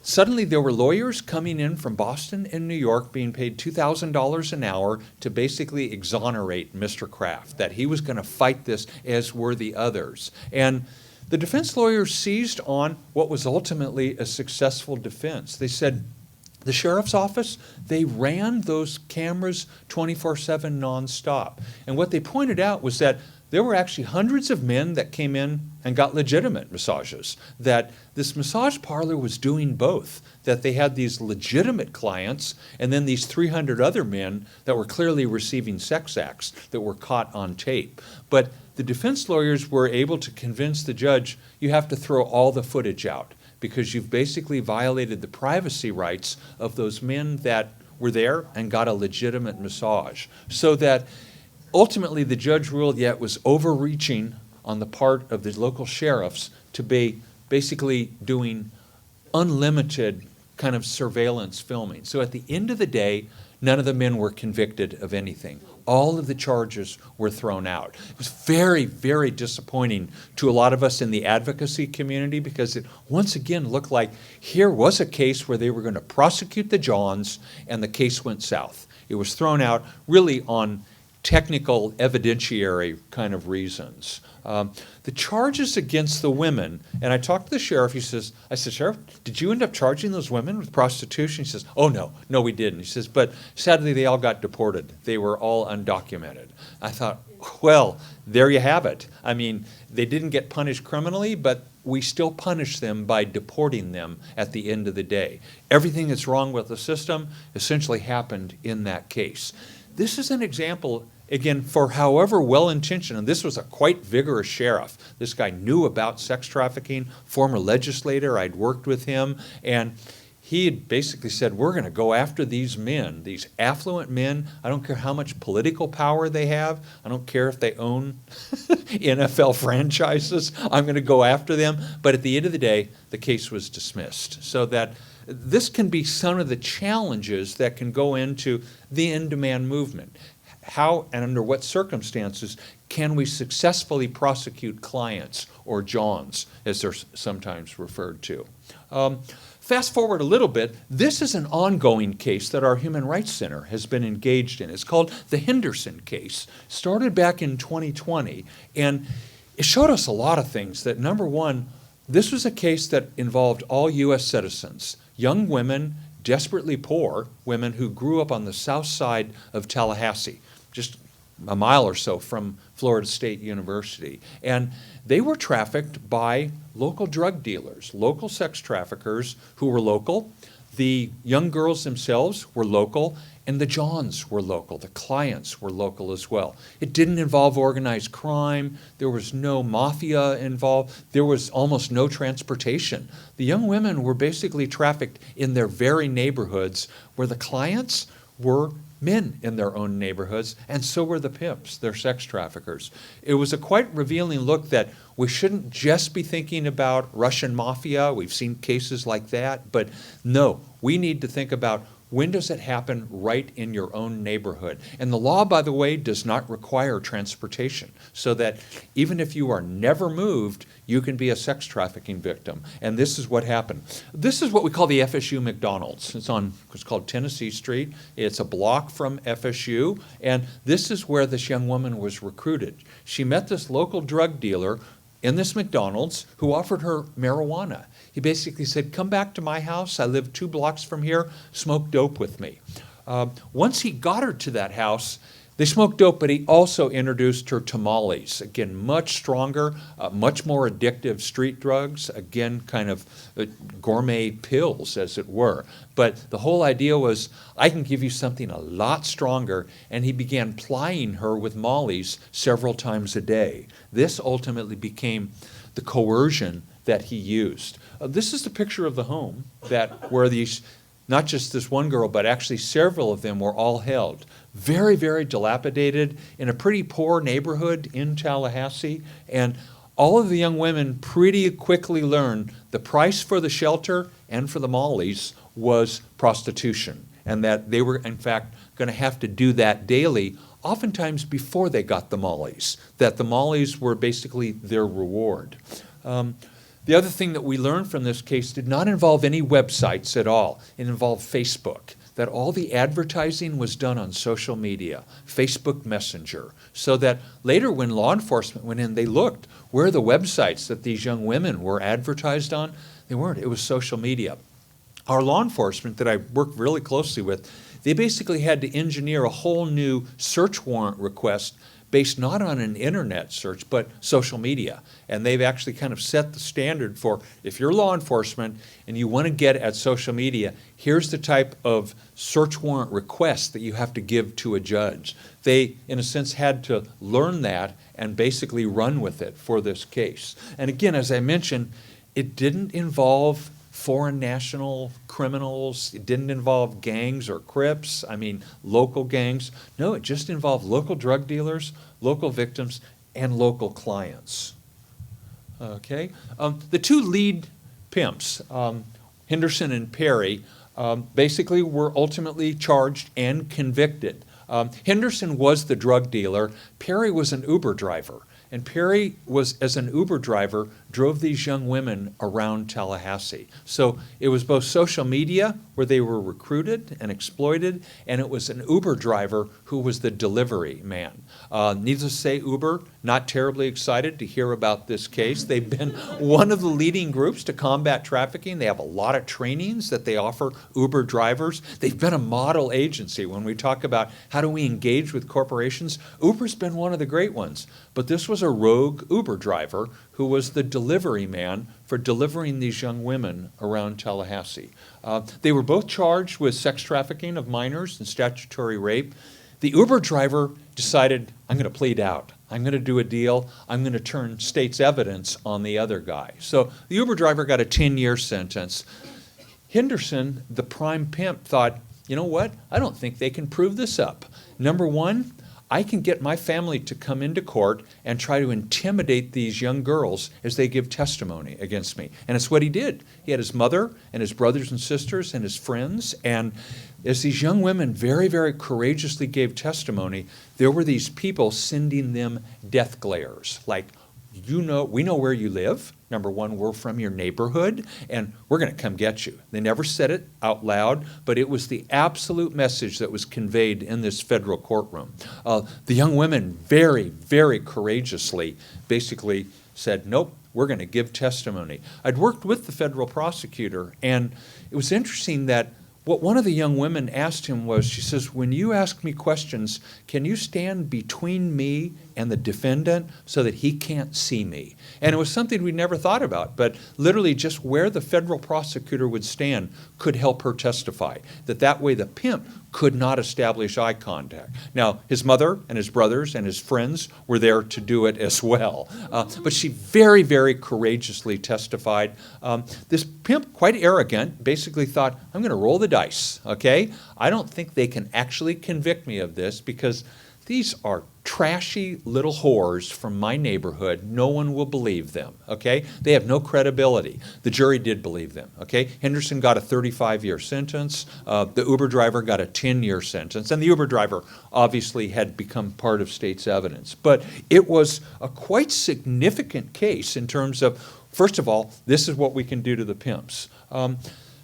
suddenly there were lawyers coming in from Boston and New York being paid $2,000 an hour to basically exonerate Mr. Kraft, that he was going to fight this as were the others. And the defense lawyers seized on what was ultimately a successful defense. They said, the sheriff's office, they ran those cameras 24/7 nonstop. And what they pointed out was that there were actually hundreds of men that came in and got legitimate massages, that this massage parlor was doing both, that they had these legitimate clients and then these 300 other men that were clearly receiving sex acts that were caught on tape. But the defense lawyers were able to convince the judge, you have to throw all the footage out because you've basically violated the privacy rights of those men that were there and got a legitimate massage. So that ultimately the judge ruled, it was overreaching on the part of the local sheriffs to be basically doing unlimited kind of surveillance filming. So at the end of the day, none of the men were convicted of anything. All of the charges were thrown out. It was very, very disappointing to a lot of us in the advocacy community because it once again looked like here was a case where they were going to prosecute the Johns and the case went south. It was thrown out really on technical evidentiary kind of reasons. The charges against the women, and I talked to the sheriff, I said, Sheriff, did you end up charging those women with prostitution? He says, oh no, we didn't. He says, but sadly they all got deported. They were all undocumented. I thought, well, there you have it. I mean, they didn't get punished criminally, but we still punish them by deporting them at the end of the day. Everything that's wrong with the system essentially happened in that case. This is an example, again, for however well-intentioned, and this was a quite vigorous sheriff. This guy knew about sex trafficking, former legislator, I'd worked with him, and he had basically said, we're going to go after these men, these affluent men. I don't care how much political power they have. I don't care if they own NFL franchises. I'm going to go after them. But at the end of the day, the case was dismissed. So that this can be some of the challenges that can go into the in-demand movement. How and under what circumstances can we successfully prosecute clients, or Johns, as they're sometimes referred to? Fast forward a little bit, this is an ongoing case that our Human Rights Center has been engaged in. It's called the Henderson case. Started back in 2020, and it showed us a lot of things. That number one, this was a case that involved all U.S. citizens, young women, desperately poor women who grew up on the south side of Tallahassee, just a mile or so from Florida State University. And they were trafficked by local drug dealers, local sex traffickers who were local. The young girls themselves were local, and the Johns were local. The clients were local as well. It didn't involve organized crime. There was no mafia involved. There was almost no transportation. The young women were basically trafficked in their very neighborhoods, where the clients were men in their own neighborhoods, and so were the pimps, their sex traffickers. It was a quite revealing look that we shouldn't just be thinking about Russian mafia. We've seen cases like that, but no, we need to think about, when does it happen right in your own neighborhood? And the law, by the way, does not require transportation, so that even if you are never moved, you can be a sex trafficking victim. And this is what happened. This is what we call the FSU McDonald's. It's called Tennessee Street. It's a block from FSU, and this is where this young woman was recruited. She met this local drug dealer in this McDonald's who offered her marijuana. He basically said, come back to my house. I live 2 blocks from here. Smoke dope with me. Once he got her to that house, They smoked dope, but he also introduced her to mollies. Again, much stronger, much more addictive street drugs. Again, kind of gourmet pills, as it were. But the whole idea was, I can give you something a lot stronger, and he began plying her with mollies several times a day. This ultimately became the coercion that he used. This is the picture of the home where these, not just this one girl, but actually several of them were all held. Very, very dilapidated, in a pretty poor neighborhood in Tallahassee. And all of the young women pretty quickly learned the price for the shelter and for the mollies was prostitution, and that they were, in fact, going to have to do that daily, oftentimes before they got the mollies, that the mollies were basically their reward. The other thing that we learned from this case did not involve any websites at all. It involved Facebook, that all the advertising was done on social media, Facebook Messenger, so that later when law enforcement went in, they looked, where are the websites that these young women were advertised on? They weren't. It was social media. Our law enforcement that I worked really closely with, they basically had to engineer a whole new search warrant request based not on an internet search, but social media. And they've actually kind of set the standard for, if you're law enforcement and you want to get at social media, here's the type of search warrant request that you have to give to a judge. They, in a sense, had to learn that and basically run with it for this case. And again, as I mentioned, it didn't involve foreign national criminals. It didn't involve gangs or Crips, local gangs. No, it just involved local drug dealers, local victims, and local clients. Okay? The two lead pimps, Henderson and Perry, basically were ultimately charged and convicted. Henderson was the drug dealer. Perry was an Uber driver. And Perry was, as an Uber driver, drove these young women around Tallahassee. So it was both social media, where they were recruited and exploited, and it was an Uber driver who was the delivery man. Needless to say, Uber, not terribly excited to hear about this case. They've been one of the leading groups to combat trafficking. They have a lot of trainings that they offer Uber drivers. They've been a model agency. When we talk about how do we engage with corporations, Uber's been one of the great ones. But this was a rogue Uber driver who was the delivery man for delivering these young women around Tallahassee. They were both charged with sex trafficking of minors and statutory rape. The Uber driver decided, I'm going to plead out. I'm going to do a deal. I'm going to turn state's evidence on the other guy. So the Uber driver got a 10-year sentence. Henderson, the prime pimp, thought, you know what? I don't think they can prove this up. Number one, I can get my family to come into court and try to intimidate these young girls as they give testimony against me. And it's what he did. He had his mother and his brothers and sisters and his friends. And as these young women very, very courageously gave testimony, there were these people sending them death glares, like, we know where you live. Number one, we're from your neighborhood, and we're going to come get you. They never said it out loud, but it was the absolute message that was conveyed in this federal courtroom. The young women very, very courageously basically said, nope, we're going to give testimony. I'd worked with the federal prosecutor, and it was interesting that what one of the young women asked him was, she says, when you ask me questions, can you stand between me and the defendant so that he can't see me? And it was something we never thought about, but literally just where the federal prosecutor would stand could help her testify, that way the pimp could not establish eye contact. Now, his mother and his brothers and his friends were there to do it as well. But she very, very courageously testified. This pimp, quite arrogant, basically thought, I'm going to roll the dice, okay? I don't think they can actually convict me of this because these are trashy little whores from my neighborhood. No one will believe them, okay? They have no credibility. The jury did believe them, okay? Henderson got a 35-year sentence. The Uber driver got a 10-year sentence. And the Uber driver obviously had become part of state's evidence. But it was a quite significant case in terms of, first of all, this is what we can do to the pimps.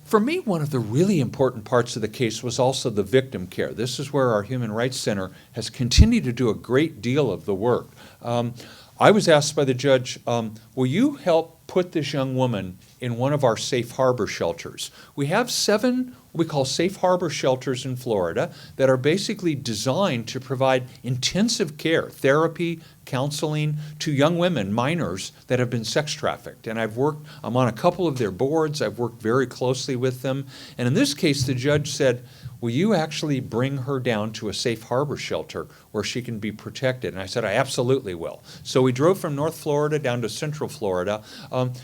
For me, one of the really important parts of the case was also the victim care. This is where our Human Rights Center has continued to do a great deal of the work. I was asked by the judge, will you help put this young woman in one of our safe harbor shelters. We have 7 we call safe harbor shelters in Florida that are basically designed to provide intensive care, therapy, counseling to young women, minors that have been sex trafficked. And I'm on a couple of their boards. I've worked very closely with them. And in this case, the judge said, will you actually bring her down to a safe harbor shelter where she can be protected? And I said, I absolutely will. So we drove from North Florida down to Central Florida.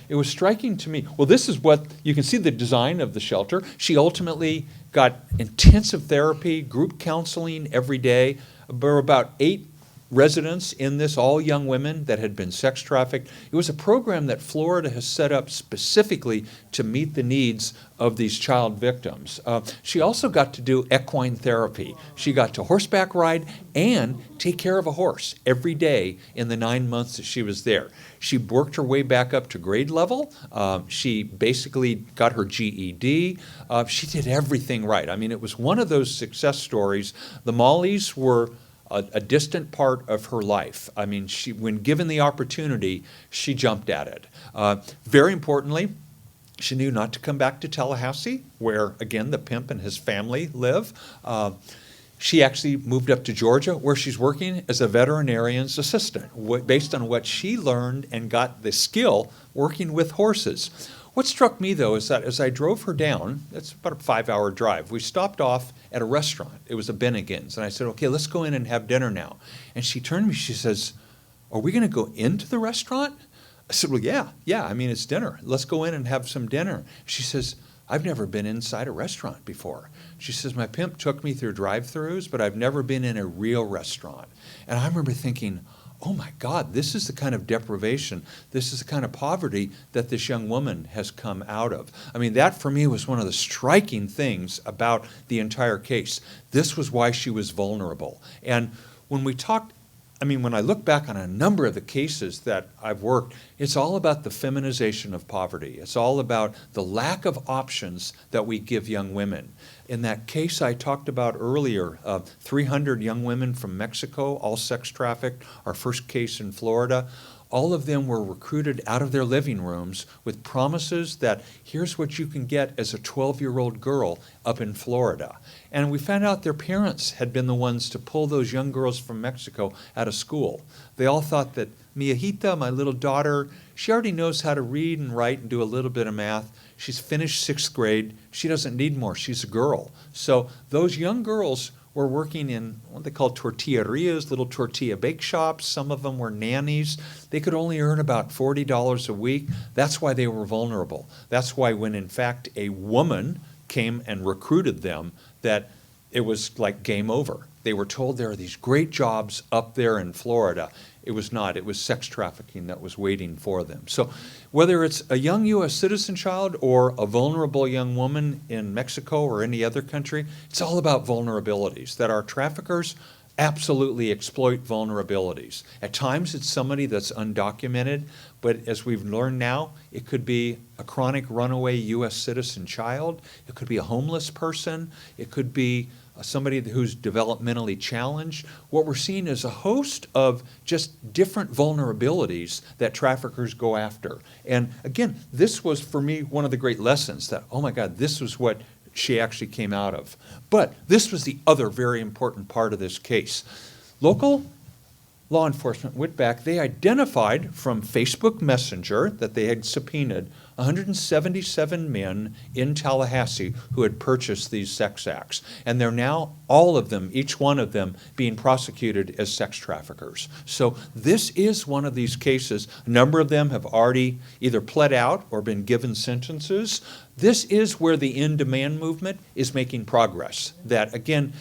It was striking to me. Well, this is what, you can see the design of the shelter. She ultimately got intensive therapy, group counseling every day. There were about 8 residents in this, all young women that had been sex trafficked. It was a program that Florida has set up specifically to meet the needs of these child victims. She also got to do equine therapy. She got to horseback ride and take care of a horse every day in the 9 months that she was there. She worked her way back up to grade level. She basically got her GED. She did everything right. I mean, it was one of those success stories. The Mollies were a distant part of her life. I mean, when given the opportunity, she jumped at it. Very importantly, she knew not to come back to Tallahassee, where, again, the pimp and his family live. She actually moved up to Georgia, where she's working as a veterinarian's assistant, based on what she learned and got the skill working with horses. What struck me, though, is that as I drove her down, it's about a 5-hour drive, we stopped off at a restaurant. It was a Bennigan's. And I said, okay, let's go in and have dinner now. And she turned to me, she says, are we going to go into the restaurant? I said, well, yeah, I mean, it's dinner. Let's go in and have some dinner. She says, I've never been inside a restaurant before. She says, my pimp took me through drive-thrus, but I've never been in a real restaurant. And I remember thinking, oh my God, this is the kind of deprivation, this is the kind of poverty that this young woman has come out of. I mean, that for me was one of the striking things about the entire case. This was why she was vulnerable. And when we talked, I mean, when I look back on a number of the cases that I've worked, it's all about the feminization of poverty. It's all about the lack of options that we give young women. In that case I talked about earlier, 300 young women from Mexico, all sex trafficked, our first case in Florida, all of them were recruited out of their living rooms with promises that here's what you can get as a 12-year-old girl up in Florida. And we found out their parents had been the ones to pull those young girls from Mexico out of school. They all thought that Mijita, my little daughter, she already knows how to read and write and do a little bit of math. She's finished 6th grade. She doesn't need more. She's a girl. So those young girls were working in what they call tortillerias, little tortilla bake shops. Some of them were nannies. They could only earn about $40 a week. That's why they were vulnerable. That's why when, in fact, a woman came and recruited them, that it was like game over. They were told there are these great jobs up there in Florida. It was not. It was sex trafficking that was waiting for them. So whether it's a young U.S. citizen child or a vulnerable young woman in Mexico or any other country, it's all about vulnerabilities, that our traffickers absolutely exploit vulnerabilities. At times it's somebody that's undocumented, but as we've learned now, it could be a chronic runaway U.S. citizen child. It could be a homeless person. It could be somebody who's developmentally challenged. What we're seeing is a host of just different vulnerabilities that traffickers go after. And again, this was for me one of the great lessons that, oh my God, this was what she actually came out of. But this was the other very important part of this case. Local law enforcement went back. They identified from Facebook Messenger that they had subpoenaed 177 men in Tallahassee who had purchased these sex acts. And they're now, all of them, each one of them, being prosecuted as sex traffickers. So this is one of these cases. A number of them have already either pled out or been given sentences. This is where the in-demand movement is making progress. That, again,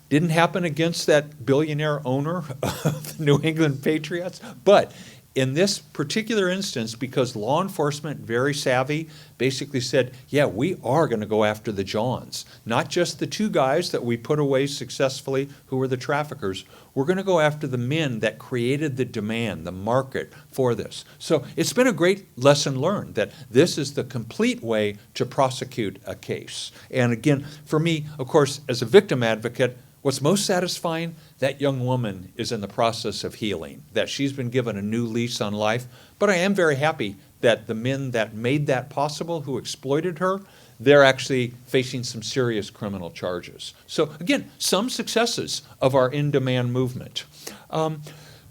didn't happen against that billionaire owner of the New England Patriots, but in this particular instance, because law enforcement, very savvy, basically said, yeah, we are going to go after the Johns. Not just the 2 guys that we put away successfully who were the traffickers. We're going to go after the men that created the demand, the market for this. So it's been a great lesson learned that this is the complete way to prosecute a case. And again, for me, of course, as a victim advocate, what's most satisfying, that young woman is in the process of healing, that she's been given a new lease on life. But I am very happy that the men that made that possible, who exploited her, they're actually facing some serious criminal charges. So again, some successes of our in-demand movement.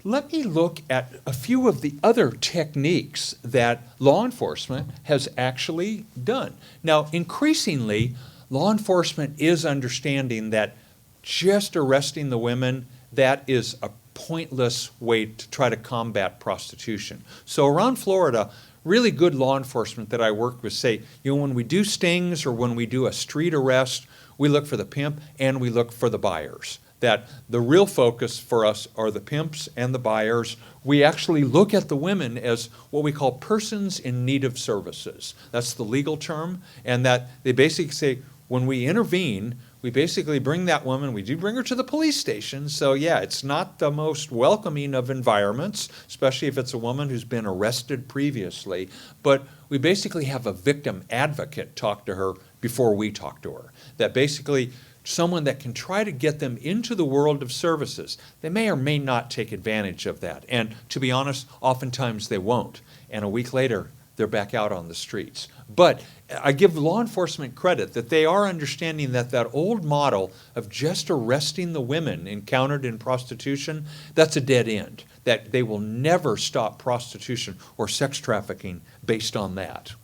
Let me look at a few of the other techniques that law enforcement has actually done. Now, increasingly, law enforcement is understanding that just arresting the women, that is a pointless way to try to combat prostitution. So around Florida, really good law enforcement that I work with say, when we do stings or when we do a street arrest, we look for the pimp and we look for the buyers. That the real focus for us are the pimps and the buyers. We actually look at the women as what we call persons in need of services. That's the legal term, and that they basically say, when we intervene, we basically bring that woman, we do bring her to the police station, so yeah, it's not the most welcoming of environments, especially if it's a woman who's been arrested previously, but we basically have a victim advocate talk to her before we talk to her. That basically someone that can try to get them into the world of services. They may or may not take advantage of that. And to be honest, oftentimes they won't. And a week later, they're back out on the streets. But I give law enforcement credit that they are understanding that that old model of just arresting the women encountered in prostitution, that's a dead end. That they will never stop prostitution or sex trafficking based on that.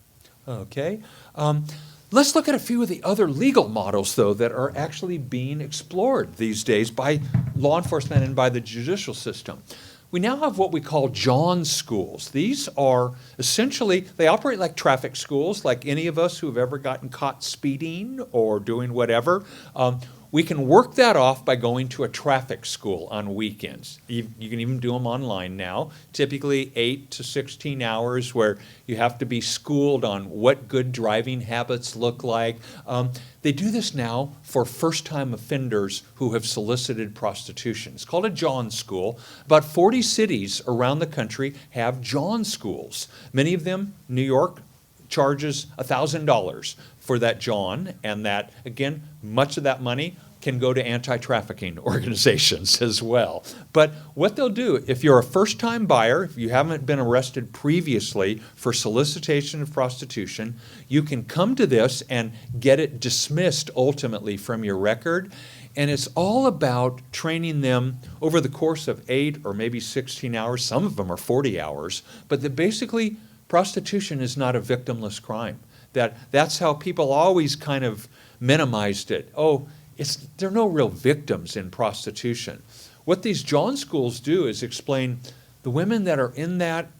Okay. Let's look at a few of the other legal models, though, that are actually being explored these days by law enforcement and by the judicial system. We now have what we call John schools. These are essentially, they operate like traffic schools, like any of us who have ever gotten caught speeding or doing whatever. We can work that off by going to a traffic school on weekends. You can even do them online now, typically 8 to 16 hours where you have to be schooled on what good driving habits look like. They do this now for first-time offenders who have solicited prostitution. It's called a John School. About 40 cities around the country have John Schools. Many of them, New York, charges $1,000 for that John, and that, again, much of that money can go to anti-trafficking organizations as well. But what they'll do, if you're a first-time buyer, if you haven't been arrested previously for solicitation of prostitution, you can come to this and get it dismissed ultimately from your record. And it's all about training them over the course of 8 or maybe 16 hours. Some of them are 40 hours. But that basically, prostitution is not a victimless crime. That's how people always kind of minimized it. Oh, there are no real victims in prostitution. What these John schools do is explain the women that are in that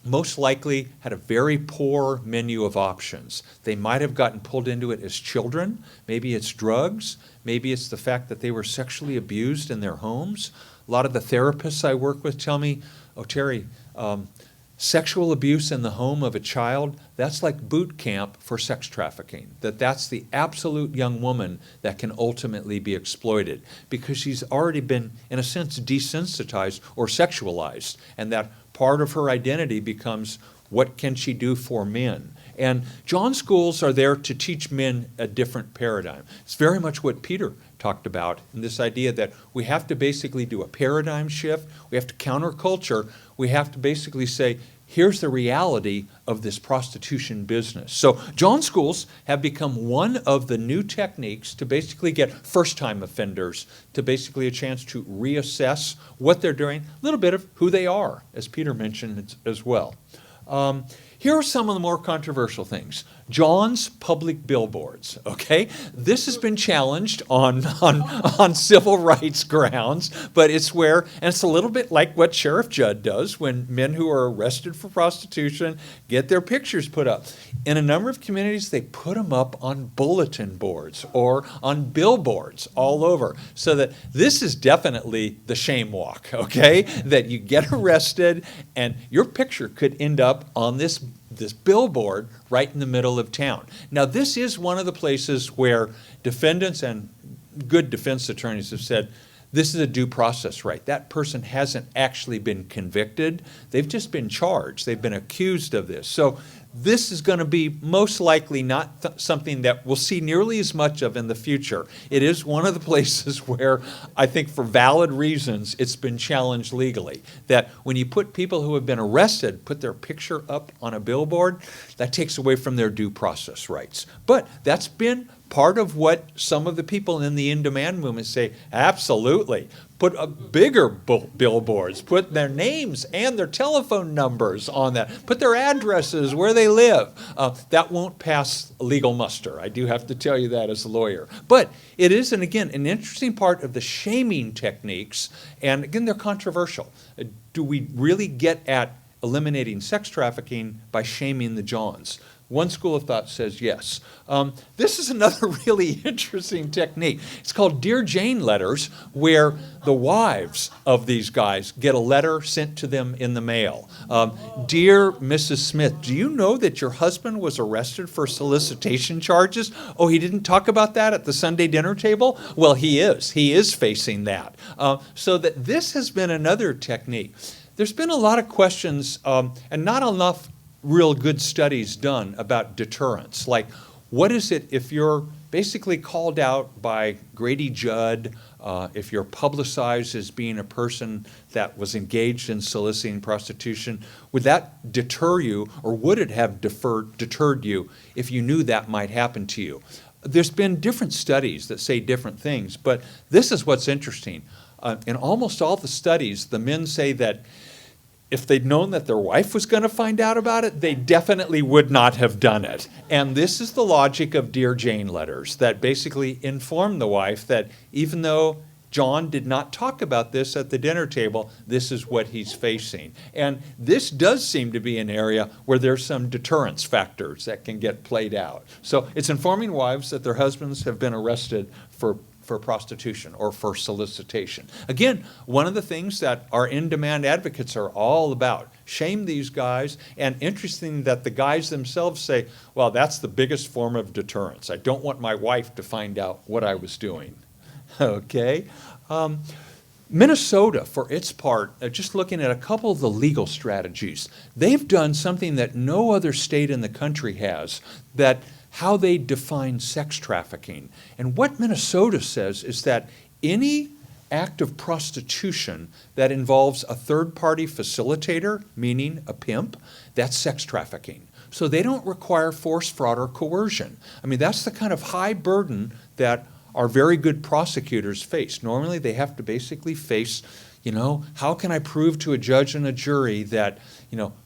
most likely had a very poor menu of options. They might have gotten pulled into it as children. Maybe it's drugs. Maybe it's the fact that they were sexually abused in their homes. A lot of the therapists I work with tell me, oh, Terry, sexual abuse in the home of a child, that's like boot camp for sex trafficking. That's the absolute young woman that can ultimately be exploited because she's already been, in a sense, desensitized or sexualized. And that part of her identity becomes, what can she do for men? And John schools are there to teach men a different paradigm. It's very much what Peter talked about in this idea that we have to basically do a paradigm shift. We have to counterculture. We have to basically say, here's the reality of this prostitution business. So John schools have become one of the new techniques to basically get first-time offenders to basically a chance to reassess what they're doing, a little bit of who they are, as Peter mentioned as well. Here are some of the more controversial things. John's public billboards, okay? This has been challenged on civil rights grounds, but it's where, and it's a little bit like what Sheriff Judd does when men who are arrested for prostitution get their pictures put up. In a number of communities, they put them up on bulletin boards or on billboards all over, so that this is definitely the shame walk, okay? That you get arrested and your picture could end up on this billboard right in the middle of town. Now, this is one of the places where defendants and good defense attorneys have said, this is a due process right. That person hasn't actually been convicted. They've just been charged. They've been accused of this. So this is going to be most likely not something that we'll see nearly as much of in the future. It is one of the places where I think for valid reasons it's been challenged legally. That when you put people who have been arrested, put their picture up on a billboard, that takes away from their due process rights. But that's been part of what some of the people in the in-demand movement say, absolutely. Put a bigger billboards, put their names and their telephone numbers on that, put their addresses, where they live. That won't pass legal muster. I do have to tell you that as a lawyer. But it is, and again, an interesting part of the shaming techniques, and again, they're controversial. Do we really get at eliminating sex trafficking by shaming the Johns? One school of thought says yes. This is another really interesting technique. It's called Dear Jane letters, where the wives of these guys get a letter sent to them in the mail. Dear Mrs. Smith, do you know that your husband was arrested for solicitation charges? Oh, he didn't talk about that at the Sunday dinner table? Well, he is. He is facing that. So that this has been another technique. There's been a lot of questions and not enough real good studies done about deterrence. Like, what is it if you're basically called out by Grady Judd, if you're publicized as being a person that was engaged in soliciting prostitution, would that deter you, or would it have deterred you if you knew that might happen to you? There's been different studies that say different things, but this is what's interesting. In almost all the studies, the men say that if they'd known that their wife was going to find out about it, they definitely would not have done it. And this is the logic of Dear Jane letters that basically inform the wife that even though John did not talk about this at the dinner table, this is what he's facing. And this does seem to be an area where there's some deterrence factors that can get played out. So it's informing wives that their husbands have been arrested for prostitution or for solicitation. Again, one of the things that our in-demand advocates are all about, shame these guys, and interesting that the guys themselves say, well, that's the biggest form of deterrence. I don't want my wife to find out what I was doing. Okay. Minnesota, for its part, just looking at a couple of the legal strategies, they've done something that no other state in the country has, that how they define sex trafficking. And what Minnesota says is that any act of prostitution that involves a third-party facilitator, meaning a pimp, that's sex trafficking. So they don't require force, fraud, or coercion. I mean, that's the kind of high burden that our very good prosecutors face. Normally, they have to basically face, how can I prove to a judge and a jury that,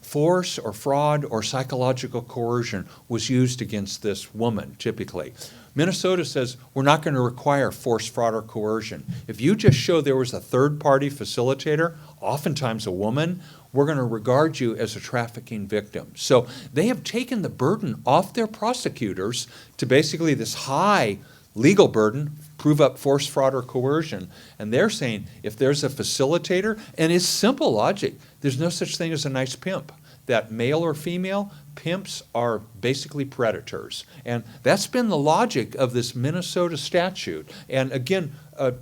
force or fraud or psychological coercion was used against this woman, typically. Minnesota says we're not going to require force, fraud, or coercion. If you just show there was a third-party facilitator, oftentimes a woman, we're going to regard you as a trafficking victim. So they have taken the burden off their prosecutors to basically this high legal burden, prove up force, fraud, or coercion. And they're saying if there's a facilitator, and it's simple logic, there's no such thing as a nice pimp. That male or female, pimps are basically predators. And that's been the logic of this Minnesota statute. And again,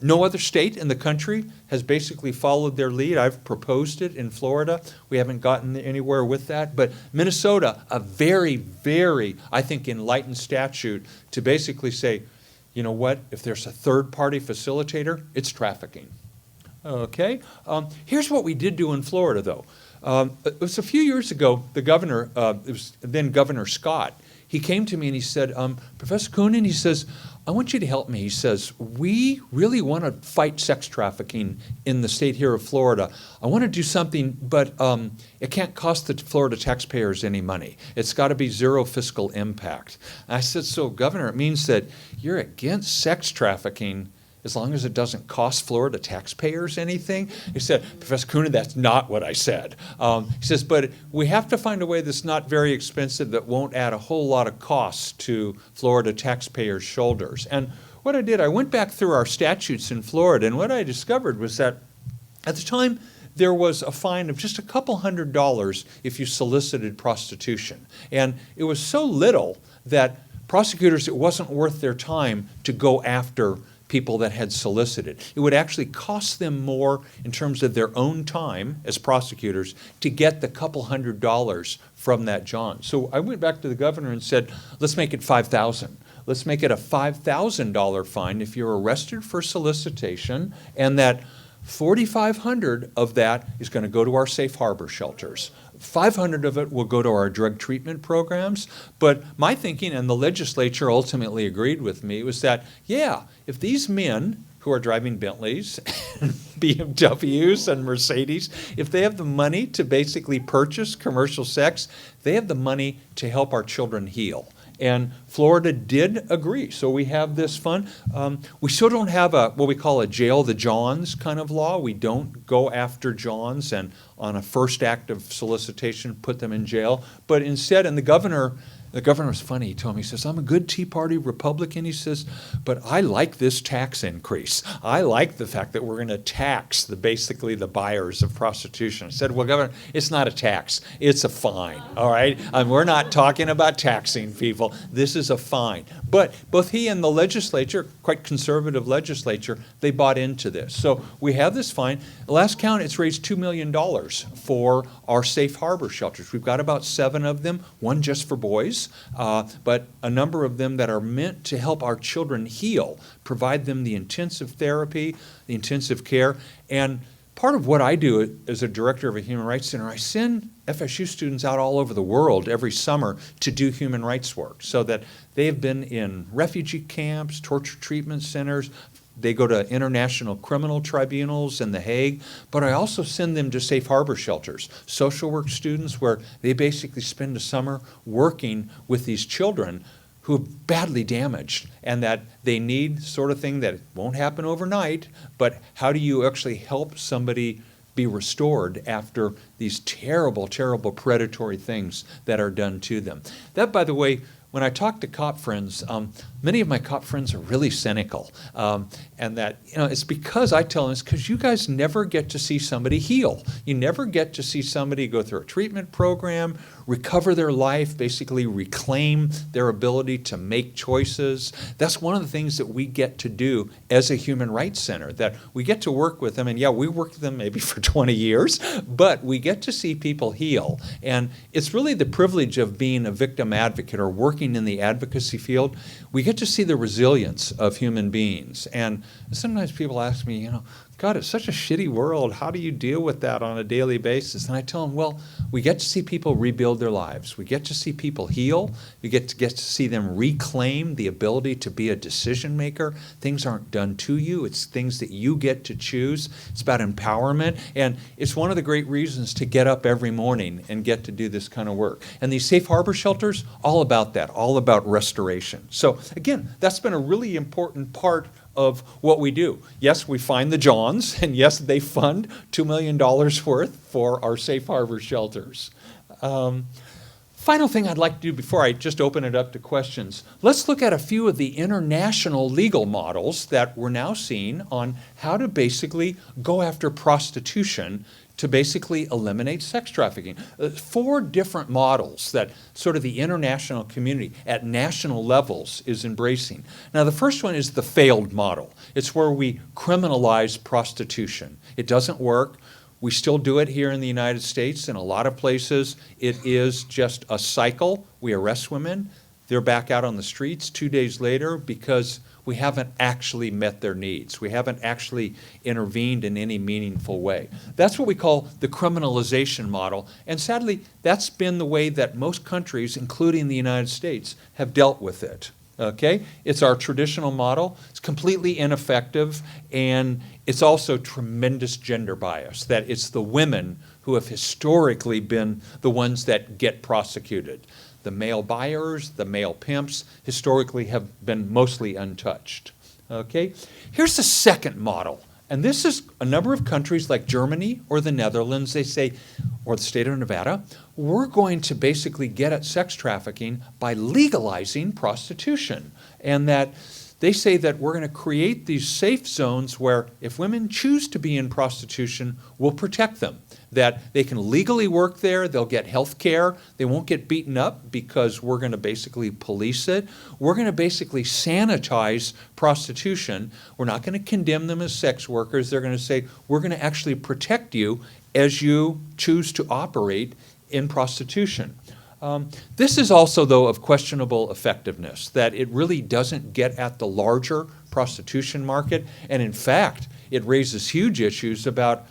no other state in the country has basically followed their lead. I've proposed it in Florida. We haven't gotten anywhere with that. But Minnesota, a very, very, I think, enlightened statute to basically say, you know what, if there's a third-party facilitator, it's trafficking. Okay, here's what we did do in Florida, though. It was a few years ago, the governor, it was then Governor Scott, he came to me and he said, Professor Coonan, he says, I want you to help me. He says, we really want to fight sex trafficking in the state here of Florida. I want to do something, but it can't cost the Florida taxpayers any money. It's got to be zero fiscal impact. And I said, so Governor, it means that you're against sex trafficking as long as it doesn't cost Florida taxpayers anything? He said, Professor Coonan, that's not what I said. He says, but we have to find a way that's not very expensive, that won't add a whole lot of costs to Florida taxpayers' shoulders. And what I did, I went back through our statutes in Florida, and what I discovered was that at the time, there was a fine of just a couple $100 if you solicited prostitution. And it was so little that prosecutors, it wasn't worth their time to go after people that had solicited. It would actually cost them more in terms of their own time as prosecutors to get the couple $100 from that John. So I went back to the governor and said, let's make it $5,000. Let's make it a $5,000 fine if you're arrested for solicitation, and that $4,500 of that is going to go to our safe harbor shelters. $500 of it will go to our drug treatment programs. But my thinking, and the legislature ultimately agreed with me, was that, yeah, if these men who are driving Bentleys and BMWs and Mercedes, if they have the money to basically purchase commercial sex, they have the money to help our children heal. And Florida did agree. So we have this fund. We still don't have what we call a jail the Johns kind of law. We don't go after Johns and on a first act of solicitation put them in jail. But instead, and the governor was funny. He told me, he says, I'm a good Tea Party Republican. He says, but I like this tax increase. I like the fact that we're going to tax basically the buyers of prostitution. I said, well, Governor, it's not a tax. It's a fine, all right? We're not talking about taxing people. This is a fine. But both he and the legislature, quite conservative legislature, they bought into this. So we have this fine. Last count, it's raised $2 million for our safe harbor shelters. We've got about 7 of them, one just for boys. But a number of them that are meant to help our children heal, provide them the intensive therapy, the intensive care. And part of what I do as a director of a human rights center, I send FSU students out all over the world every summer to do human rights work, so that they have been in refugee camps, torture treatment centers. They go to international criminal tribunals in The Hague, but I also send them to safe harbor shelters, social work students, where they basically spend a summer working with these children who are badly damaged, and that they need sort of thing that won't happen overnight, but how do you actually help somebody be restored after these terrible, terrible predatory things that are done to them. That, by the way, when I talk to cop friends, many of my cop friends are really cynical, and that it's because I tell them it's because you guys never get to see somebody heal. You never get to see somebody go through a treatment program, recover their life, basically reclaim their ability to make choices. That's one of the things that we get to do as a human rights center, that we get to work with them, and yeah, we work with them maybe for 20 years, but we get to see people heal. And it's really the privilege of being a victim advocate or working in the advocacy field. We get to see the resilience of human beings. And sometimes people ask me, God, it's such a shitty world. How do you deal with that on a daily basis? And I tell them, well, we get to see people rebuild their lives. We get to see people heal. We get to see them reclaim the ability to be a decision maker. Things aren't done to you. It's things that you get to choose. It's about empowerment. And it's one of the great reasons to get up every morning and get to do this kind of work. And these safe harbor shelters, all about that, all about restoration. So again, that's been a really important part of what we do. Yes, we find the Johns, and yes, they fund $2 million worth for our safe harbor shelters. Final thing I'd like to do before I just open it up to questions, let's look at a few of the international legal models that we're now seeing on how to basically go after prostitution to basically eliminate sex trafficking. 4 different models that sort of the international community at national levels is embracing. Now, the first one is the failed model. It's where we criminalize prostitution. It doesn't work. We still do it here in the United States. In a lot of places, it is just a cycle. We arrest women. They're back out on the streets 2 days later because we haven't actually met their needs. We haven't actually intervened in any meaningful way. That's what we call the criminalization model. And sadly, that's been the way that most countries, including the United States, have dealt with it. Okay? It's our traditional model. It's completely ineffective, and it's also tremendous gender bias, that it's the women who have historically been the ones that get prosecuted. The male buyers, the male pimps, historically have been mostly untouched. Okay? Here's the second model. And this is a number of countries like Germany or the Netherlands, they say, or the state of Nevada, we're going to basically get at sex trafficking by legalizing prostitution. And that they say that we're going to create these safe zones where if women choose to be in prostitution, we'll protect them. That they can legally work there, they'll get health care, they won't get beaten up because we're going to basically police it. We're going to basically sanitize prostitution. We're not going to condemn them as sex workers. They're going to say, we're going to actually protect you as you choose to operate in prostitution. This is also, though, of questionable effectiveness, that it really doesn't get at the larger prostitution market. And in fact, it raises huge issues about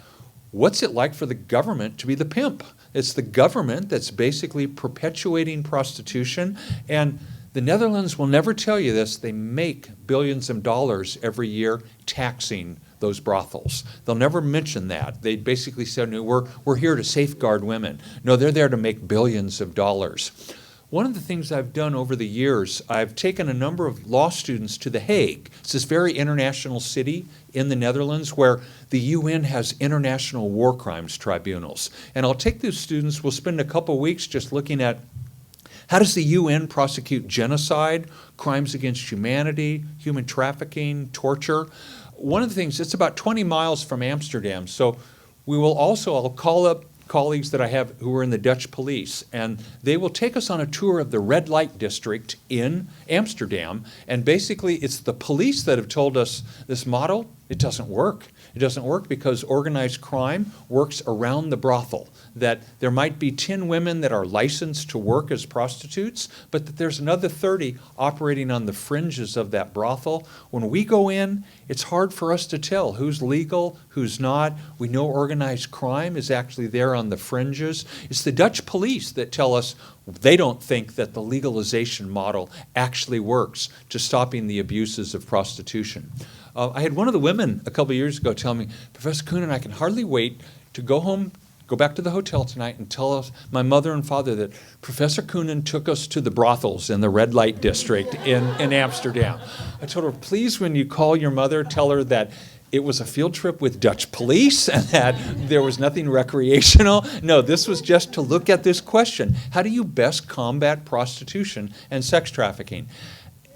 what's it like for the government to be the pimp. It's the government that's basically perpetuating prostitution. And the Netherlands will never tell you this. They make billions of dollars every year taxing those brothels. They'll never mention that. They basically said, no, we're here to safeguard women. No, they're there to make billions of dollars. One of the things I've done over the years, I've taken a number of law students to The Hague. It's this very international city in the Netherlands where the UN has international war crimes tribunals. And I'll take those students, we'll spend a couple weeks just looking at how does the UN prosecute genocide, crimes against humanity, human trafficking, torture. One of the things, it's about 20 miles from Amsterdam, so we will also, I'll call up colleagues that I have who are in the Dutch police, and they will take us on a tour of the red light district in Amsterdam, and basically it's the police that have told us this model, it doesn't work. It doesn't work because organized crime works around the brothel, that there might be 10 women that are licensed to work as prostitutes, but that there's another 30 operating on the fringes of that brothel. When we go in, it's hard for us to tell who's legal, who's not. We know organized crime is actually there on the fringes. It's the Dutch police that tell us they don't think that the legalization model actually works to stopping the abuses of prostitution. I had one of the women a couple of years ago tell me, Professor Coonan, I can hardly wait to go home, go back to the hotel tonight and tell us, my mother and father, that Professor Coonan took us to the brothels in the red light district in Amsterdam. I told her, please, when you call your mother, tell her that it was a field trip with Dutch police and that there was nothing recreational. No, this was just to look at this question. How do you best combat prostitution and sex trafficking?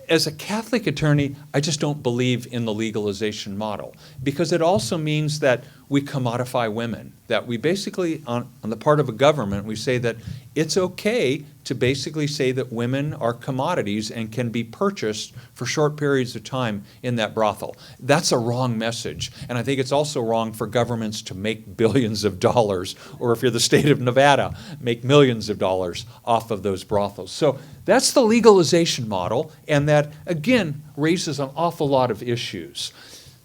As a Catholic attorney, I just don't believe in the legalization model because it also means that we commodify women, that we basically, on the part of a government, we say that it's okay to basically say that women are commodities and can be purchased for short periods of time in that brothel. That's a wrong message. And I think it's also wrong for governments to make billions of dollars, or if you're the state of Nevada, make millions of dollars off of those brothels. So that's the legalization model, and that, again, raises an awful lot of issues.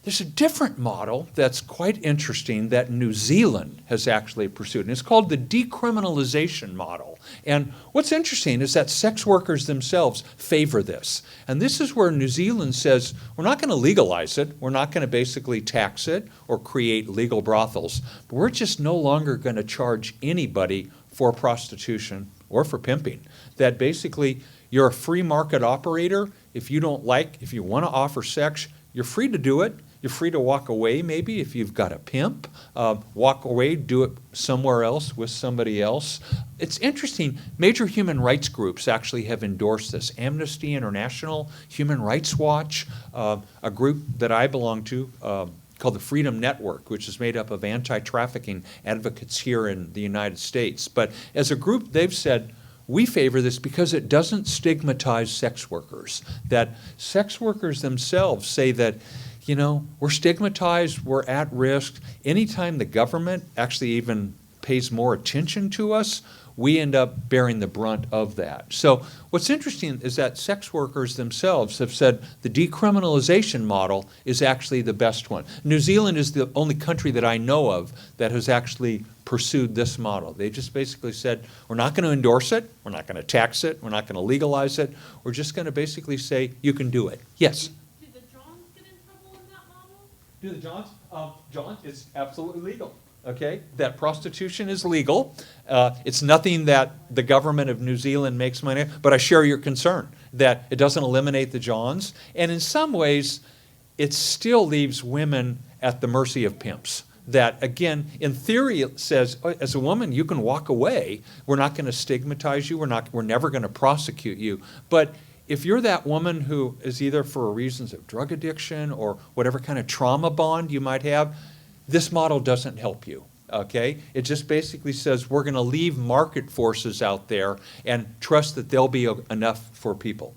There's a different model that's quite interesting that New Zealand has actually pursued, and it's called the decriminalization model. And what's interesting is that sex workers themselves favor this. And this is where New Zealand says, we're not going to legalize it, we're not going to basically tax it or create legal brothels, but we're just no longer going to charge anybody for prostitution or for pimping. That basically you're a free market operator. If you want to offer sex, you're free to do it. You're free to walk away maybe if you've got a pimp. Walk away, do it somewhere else with somebody else. It's interesting, major human rights groups actually have endorsed this. Amnesty International, Human Rights Watch, a group that I belong to called the Freedom Network, which is made up of anti-trafficking advocates here in the United States. But as a group, they've said, we favor this because it doesn't stigmatize sex workers. That sex workers themselves say that, you know, we're stigmatized, we're at risk. Anytime the government actually even pays more attention to us, we end up bearing the brunt of that. So what's interesting is that sex workers themselves have said the decriminalization model is actually the best one. New Zealand is the only country that I know of that has actually pursued this model. They just basically said, we're not going to endorse it, we're not going to tax it, we're not going to legalize it, we're just going to basically say, you can do it. Yes? Do the Johns get in trouble in that model? Do the Johns? John, it's absolutely legal. Okay, that prostitution is legal. It's nothing that the government of New Zealand makes money, but I share your concern that it doesn't eliminate the Johns. And in some ways, it still leaves women at the mercy of pimps. That, again, in theory, it says, as a woman, you can walk away. We're not going to stigmatize you. We're never going to prosecute you. But if you're that woman who is either for reasons of drug addiction or whatever kind of trauma bond you might have, this model doesn't help you, okay? It just basically says we're going to leave market forces out there and trust that they'll be enough for people.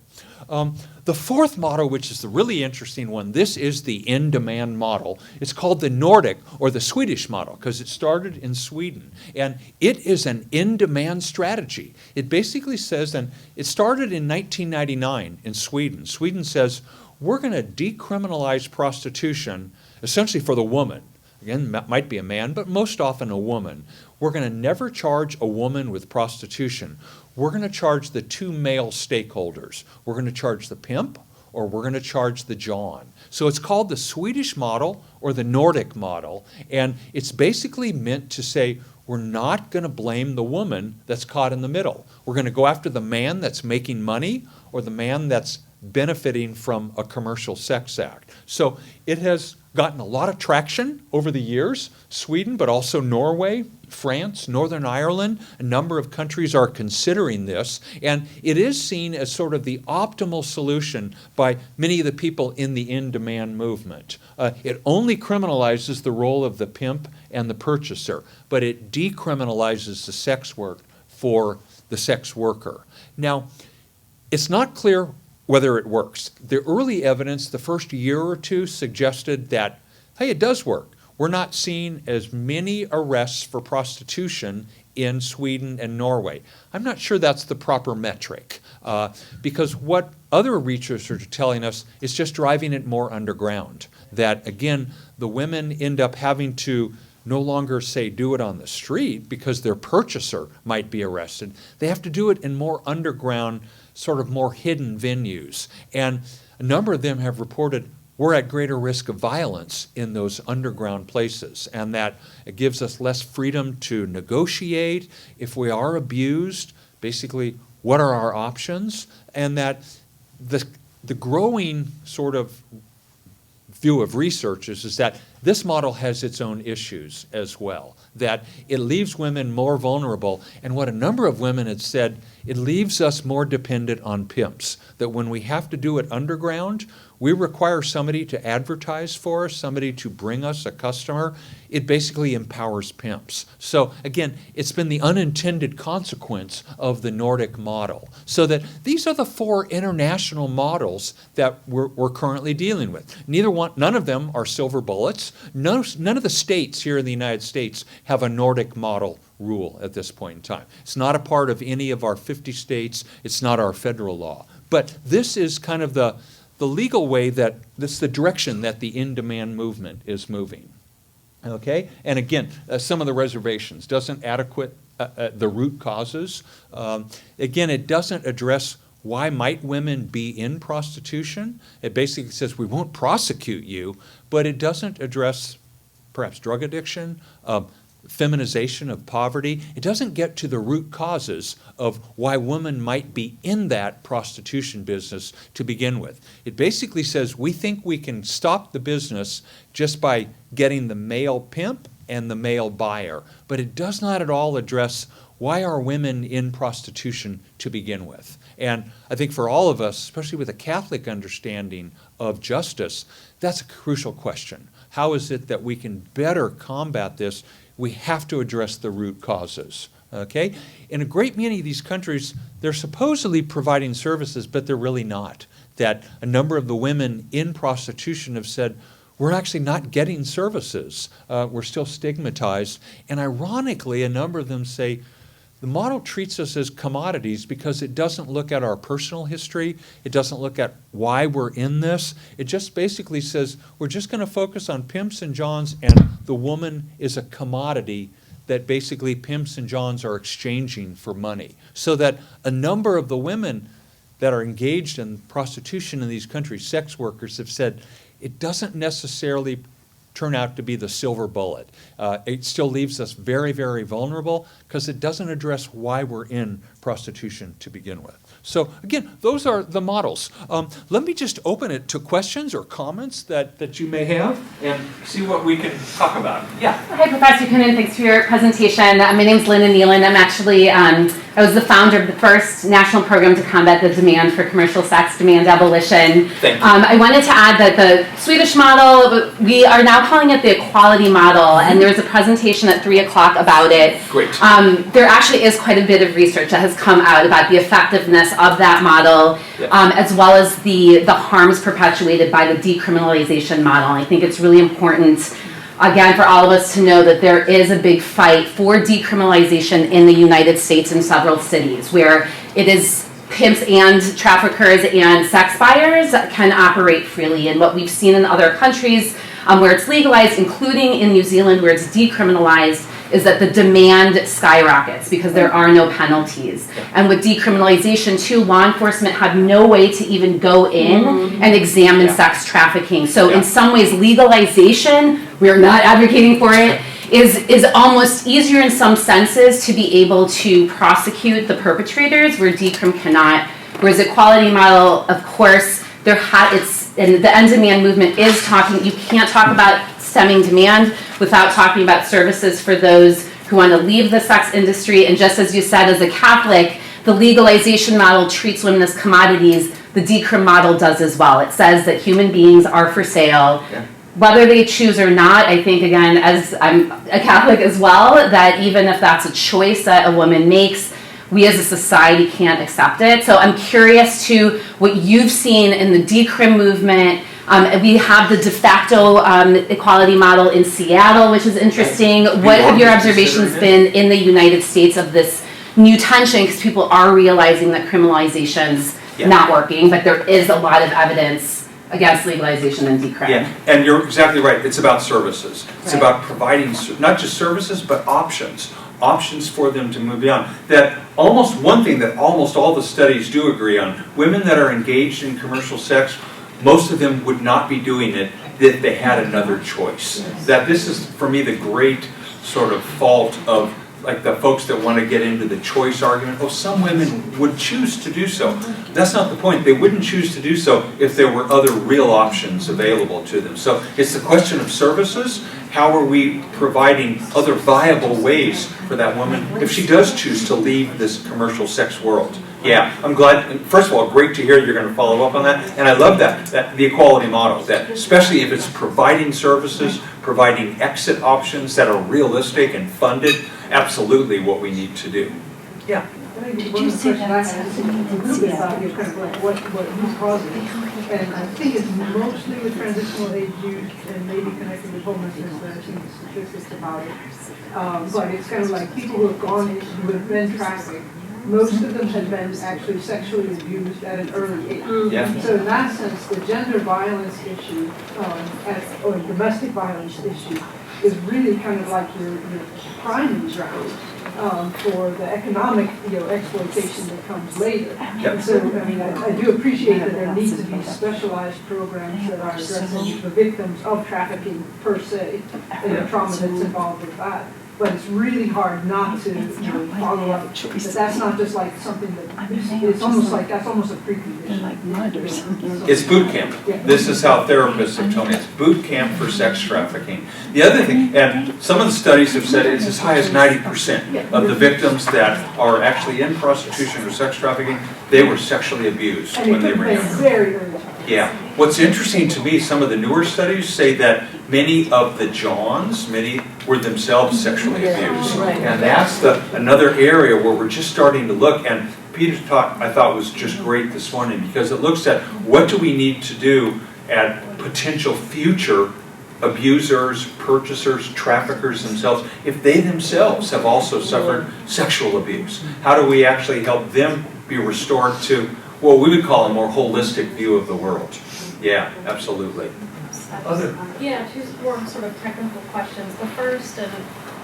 The fourth model, which is the really interesting one, this is the in-demand model. It's called the Nordic or the Swedish model because it started in Sweden. And it is an in-demand strategy. It basically says, and it started in 1999 in Sweden. Sweden says, we're going to decriminalize prostitution essentially for the woman. Again, might be a man, but most often a woman. We're going to never charge a woman with prostitution. We're going to charge the two male stakeholders. We're going to charge the pimp or we're going to charge the John. So it's called the Swedish model or the Nordic model, and it's basically meant to say we're not going to blame the woman that's caught in the middle. We're going to go after the man that's making money or the man that's benefiting from a commercial sex act. So it has gotten a lot of traction over the years, Sweden, but also Norway, France, Northern Ireland. A number of countries are considering this, and it is seen as sort of the optimal solution by many of the people in the in-demand movement. It only criminalizes the role of the pimp and the purchaser, but it decriminalizes the sex work for the sex worker. Now, it's not clear whether it works. The early evidence, the first year or two, suggested that, hey, it does work. We're not seeing as many arrests for prostitution in Sweden and Norway. I'm not sure that's the proper metric, because what other researchers are telling us is just driving it more underground. That, again, the women end up having to no longer say do it on the street because their purchaser might be arrested. They have to do it in more underground, sort of more hidden venues. And a number of them have reported we're at greater risk of violence in those underground places, and that it gives us less freedom to negotiate. If we are abused, basically, what are our options? And that the growing sort of view of researchers is that this model has its own issues as well, that it leaves women more vulnerable, and what a number of women had said, it leaves us more dependent on pimps, that when we have to do it underground, we require somebody to advertise for us, somebody to bring us a customer. It basically empowers pimps. So again, it's been the unintended consequence of the Nordic model. So that these are the four international models that we're currently dealing with. None of them are silver bullets. None of the states here in the United States have a Nordic model rule at this point in time. It's not a part of any of our 50 states. It's not our federal law. But this is kind of the legal way that this is the direction that the in-demand movement is moving. Okay? And again, some of the reservations doesn't adequate the root causes. Again, it doesn't address why might women be in prostitution. It basically says we won't prosecute you, but it doesn't address perhaps drug addiction, feminization of poverty. It doesn't get to the root causes of why women might be in that prostitution business to begin with. It basically says we think we can stop the business just by getting the male pimp and the male buyer, but it does not at all address why are women in prostitution to begin with. And I think for all of us, especially with a Catholic understanding of justice, that's a crucial question. How is it that we can better combat this? We have to address the root causes, okay? In a great many of these countries, they're supposedly providing services, but they're really not. That a number of the women in prostitution have said, we're actually not getting services. We're still stigmatized. And ironically, a number of them say, the model treats us as commodities because it doesn't look at our personal history. It doesn't look at why we're in this. It just basically says we're just going to focus on pimps and johns, and the woman is a commodity that basically pimps and johns are exchanging for money. So that a number of the women that are engaged in prostitution in these countries, sex workers, have said it doesn't necessarily turn out to be the silver bullet. It still leaves us very, very vulnerable because it doesn't address why we're in prostitution to begin with. So again, those are the models. Let me just open it to questions or comments that you may have and see what we can talk about. Yeah. Hi, Professor Coonan. Thanks for your presentation. My name is Linda Nealon. I'm actually I was the founder of the first national program to combat the demand for commercial sex, demand abolition. Thank you. I wanted to add that the Swedish model, we are now calling it the equality model, and there's a presentation at 3 o'clock about it. Great. There actually is quite a bit of research that has come out about the effectiveness of that model, as well as the harms perpetuated by the decriminalization model. I think it's really important, again, for all of us to know that there is a big fight for decriminalization in the United States in several cities, where it is pimps and traffickers and sex buyers that can operate freely. And what we've seen in other countries where it's legalized, including in New Zealand where it's decriminalized, is that the demand skyrockets because there are no penalties. And with decriminalization too, law enforcement have no way to even go in and examine sex trafficking. So in some ways, legalization, we're not advocating for it, is almost easier in some senses to be able to prosecute the perpetrators where decrim cannot. Whereas equality model, of course, and the end demand movement is talking, you can't talk about stemming demand without talking about services for those who want to leave the sex industry. And just as you said, as a Catholic, the legalization model treats women as commodities. The decrim model does as well. It says that human beings are for sale. Whether they choose or not, I think, again, as I'm a Catholic as well, that even if that's a choice that a woman makes, we as a society can't accept it. So I'm curious to what you've seen in the decrim movement. We have the de facto equality model in Seattle, which is interesting. What have your observations been in the United States of this new tension? Because people are realizing that criminalization's not working, but there is a lot of evidence against legalization and decrim. Yeah, and you're exactly right. It's about services. It's about providing not just services, but options for them to move beyond. That almost one thing that almost all the studies do agree on, women that are engaged in commercial sex, most of them would not be doing it if they had another choice. That this is, for me, the great sort of fault of like the folks that want to get into the choice argument. Oh, some women would choose to do so. That's not the point. They wouldn't choose to do so if there were other real options available to them. So it's the question of services. How are we providing other viable ways for that woman if she does choose to leave this commercial sex world? Yeah, I'm glad. First of all, great to hear you're going to follow up on that. And I love that the equality model, that especially if it's providing services, providing exit options that are realistic and funded, absolutely what we need to do. Yeah. Did you say that? I had a little bit about kind of like what who's causing it. And I think it's mostly with transitional age youth and maybe connected with homelessness. I've seen statistics about it. But it's kind of like people who have gone, who have been trafficked. Most of them have been actually sexually abused at an early age. Yeah. So in that sense, the gender violence issue or domestic violence issue is really kind of like your primary ground for the economic exploitation that comes later. Yep. And so, I mean, I do appreciate that there needs to be specialized programs that are addressing the victims of trafficking per se and the trauma that's involved with that. But it's really hard not to follow up. But that's not just like something that it's almost like that's almost a precondition. It's boot camp. This is how therapists have told me. It's boot camp for sex trafficking. The other thing, and some of the studies have said it's as high as 90% of the victims that are actually in prostitution or sex trafficking, they were sexually abused when they were younger. Very early. Yeah. What's interesting to me, some of the newer studies say that many of the Johns, were themselves sexually abused. And that's another area where we're just starting to look. And Peter's talk, I thought, was just great this morning because it looks at what do we need to do at potential future abusers, purchasers, traffickers themselves, if they themselves have also suffered sexual abuse. How do we actually help them be restored to what we would call a more holistic view of the world? Yeah, absolutely. Yeah, two more sort of technical questions. The first, and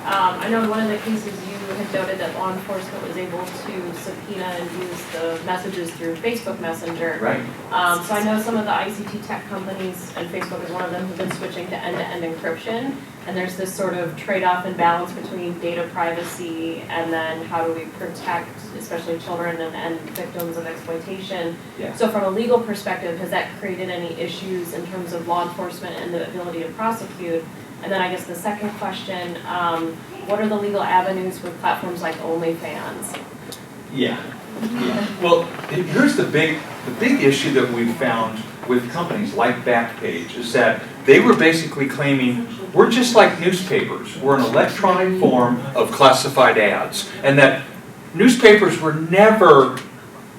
I know in one of the cases you had noted that law enforcement was able to subpoena and use the messages through Facebook Messenger. Right. So I know some of the ICT tech companies, and Facebook is one of them, have been switching to end-to-end encryption. And there's this sort of trade-off and balance between data privacy and then how do we protect, especially children and victims of exploitation. Yeah. So from a legal perspective, has that created any issues in terms of law enforcement and the ability to prosecute? And then I guess the second question, what are the legal avenues with platforms like OnlyFans? Yeah. Well, here's the big issue that we've found with companies like Backpage is that they were basically claiming we're just like newspapers. We're an electronic form of classified ads, and that newspapers were never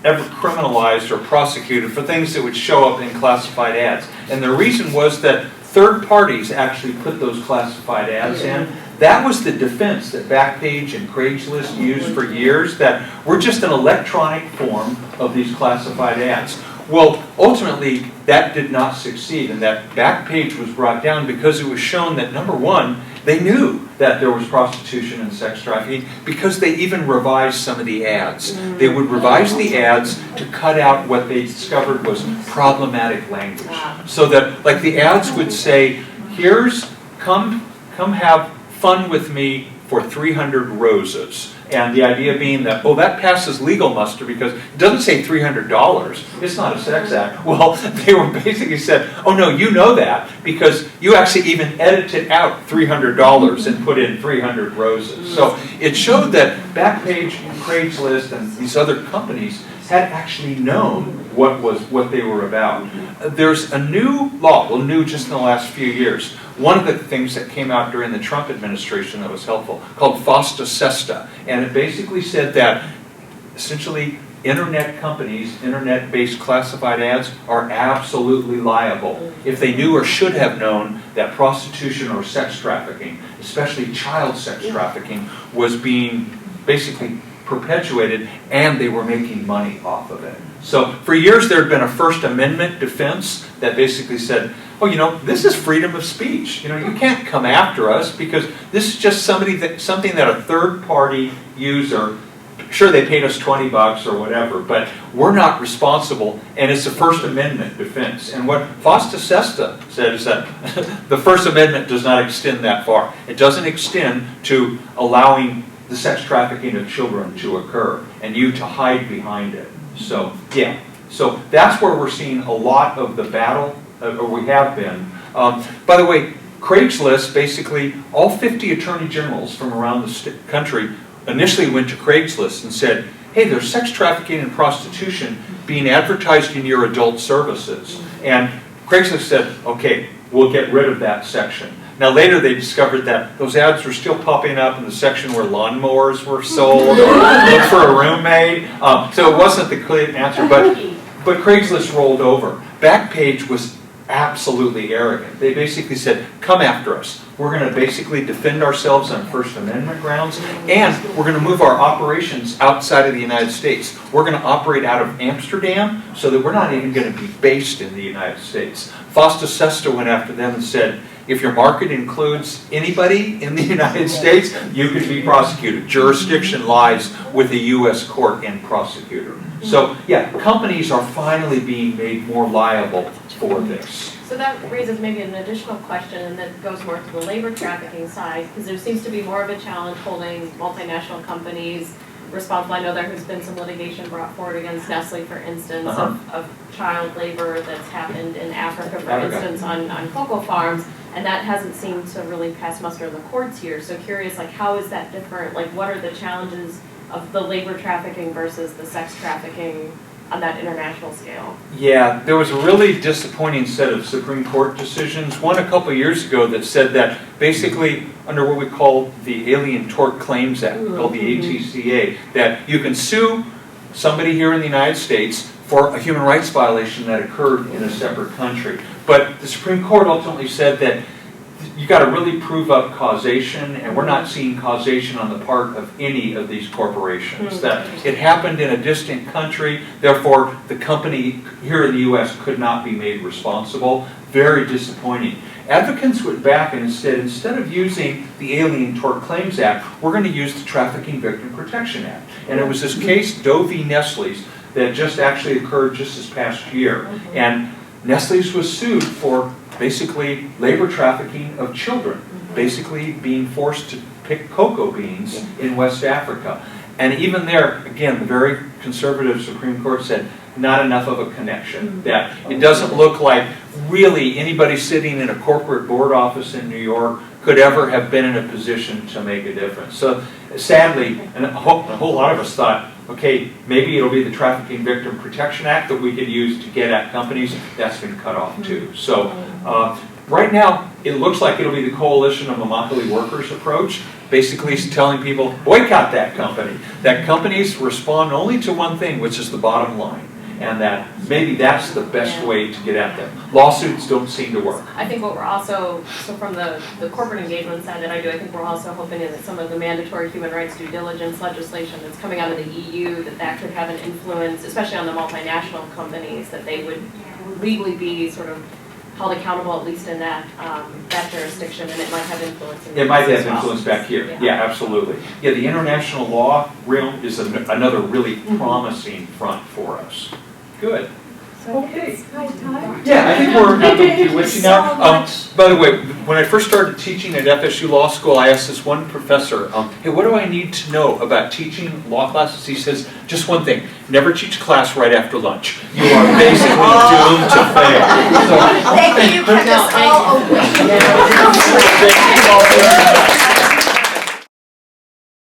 ever criminalized or prosecuted for things that would show up in classified ads. And the reason was that third parties actually put those classified ads in. That was the defense that Backpage and Craigslist used for years, that we're just an electronic form of these classified ads. Well, ultimately, that did not succeed, and that Backpage was brought down because it was shown that, number one, they knew that there was prostitution and sex trafficking because they even revised some of the ads. They would revise the ads to cut out what they discovered was problematic language. So that, like, the ads would say, here's, come have fun with me for 300 roses. And the idea being that, oh, that passes legal muster because it doesn't say $300. It's not a sex act. Well, they were basically said, oh, no, you know that because you actually even edited out $300 and put in 300 roses. So it showed that Backpage, Craigslist, and these other companies had actually known what they were about. There's a new law, well, new just in the last few years. One of the things that came out during the Trump administration that was helpful, called FOSTA SESTA. And it basically said that essentially internet companies, internet-based classified ads, are absolutely liable if they knew or should have known that prostitution or sex trafficking, especially child sex trafficking, was being basically perpetuated and they were making money off of it. So for years there had been a First Amendment defense that basically said, oh, you know, this is freedom of speech. You know, you can't come after us because this is just something that a third-party user, sure, they paid us $20 or whatever, but we're not responsible, and it's a First Amendment defense. And what FOSTA SESTA said is that the First Amendment does not extend that far. It doesn't extend to allowing the sex trafficking of children to occur and you to hide behind it. So, yeah. So that's where we're seeing a lot of the battle, or we have been. By the way, Craigslist, basically, all 50 attorney generals from around the country initially went to Craigslist and said, hey, there's sex trafficking and prostitution being advertised in your adult services. And Craigslist said, okay, we'll get rid of that section. Now later they discovered that those ads were still popping up in the section where lawnmowers were sold or look for a roommate. So it wasn't the clear answer, but Craigslist rolled over. Backpage was absolutely arrogant. They basically said, come after us. We're going to basically defend ourselves on First Amendment grounds, and we're going to move our operations outside of the United States. We're going to operate out of Amsterdam so that we're not even going to be based in the United States. FOSTA SESTA went after them and said, if your market includes anybody in the United States, you could be prosecuted. Jurisdiction lies with the U.S. court and prosecutor. So, yeah, companies are finally being made more liable for this. So that raises maybe an additional question, and that goes more to the labor trafficking side, because there seems to be more of a challenge holding multinational companies responsible. I know there has been some litigation brought forward against Nestle, for instance, of child labor that's happened in Africa, for instance, on cocoa farms, and that hasn't seemed to really pass muster in the courts here. So curious, like, how is that different? Like, what are the challenges of the labor trafficking versus the sex trafficking on that international scale? Yeah, there was a really disappointing set of Supreme Court decisions. One a couple of years ago that said that basically under what we call the Alien Tort Claims Act, called the ATCA, that you can sue somebody here in the United States for a human rights violation that occurred in a separate country. But the Supreme Court ultimately said that you got to really prove up causation, and we're not seeing causation on the part of any of these corporations. That it happened in a distant country, therefore the company here in the U.S. could not be made responsible. Very disappointing. Advocates went back and instead of using the Alien Tort Claims Act, we're going to use the Trafficking Victim Protection Act. And it was this case, Doe v. Nestle's, that just actually occurred just this past year. And Nestle's was sued for basically labor trafficking of children, basically being forced to pick cocoa beans in West Africa. And even there, again, the very conservative Supreme Court said, not enough of a connection. That it doesn't look like really anybody sitting in a corporate board office in New York could ever have been in a position to make a difference. So sadly, and a whole lot of us thought, Okay, maybe it'll be the Trafficking Victim Protection Act that we can use to get at companies. That's been cut off too. So right now, it looks like it'll be the Coalition of Immokalee Workers approach, basically telling people, boycott that company. That companies respond only to one thing, which is the bottom line. And that maybe that's the best way to get at them. Lawsuits don't seem to work. I think what we're also, so from the corporate engagement side that I do, I think we're also hoping that some of the mandatory human rights due diligence legislation that's coming out of the EU, that could have an influence, especially on the multinational companies, that they would legally be sort of held accountable, at least in that jurisdiction, and it might have influence in the It might US have as well. influence back here. Yeah, absolutely. Yeah, the international law realm is another really promising front for us. Good. Okay. Yeah, I think we're at the witchy now. By the way, when I first started teaching at FSU Law School, I asked this one professor, hey, what do I need to know about teaching law classes? He says, just one thing, never teach class right after lunch. You are basically doomed to fail. So, Thank you, you kept us all awake. thank you all very much.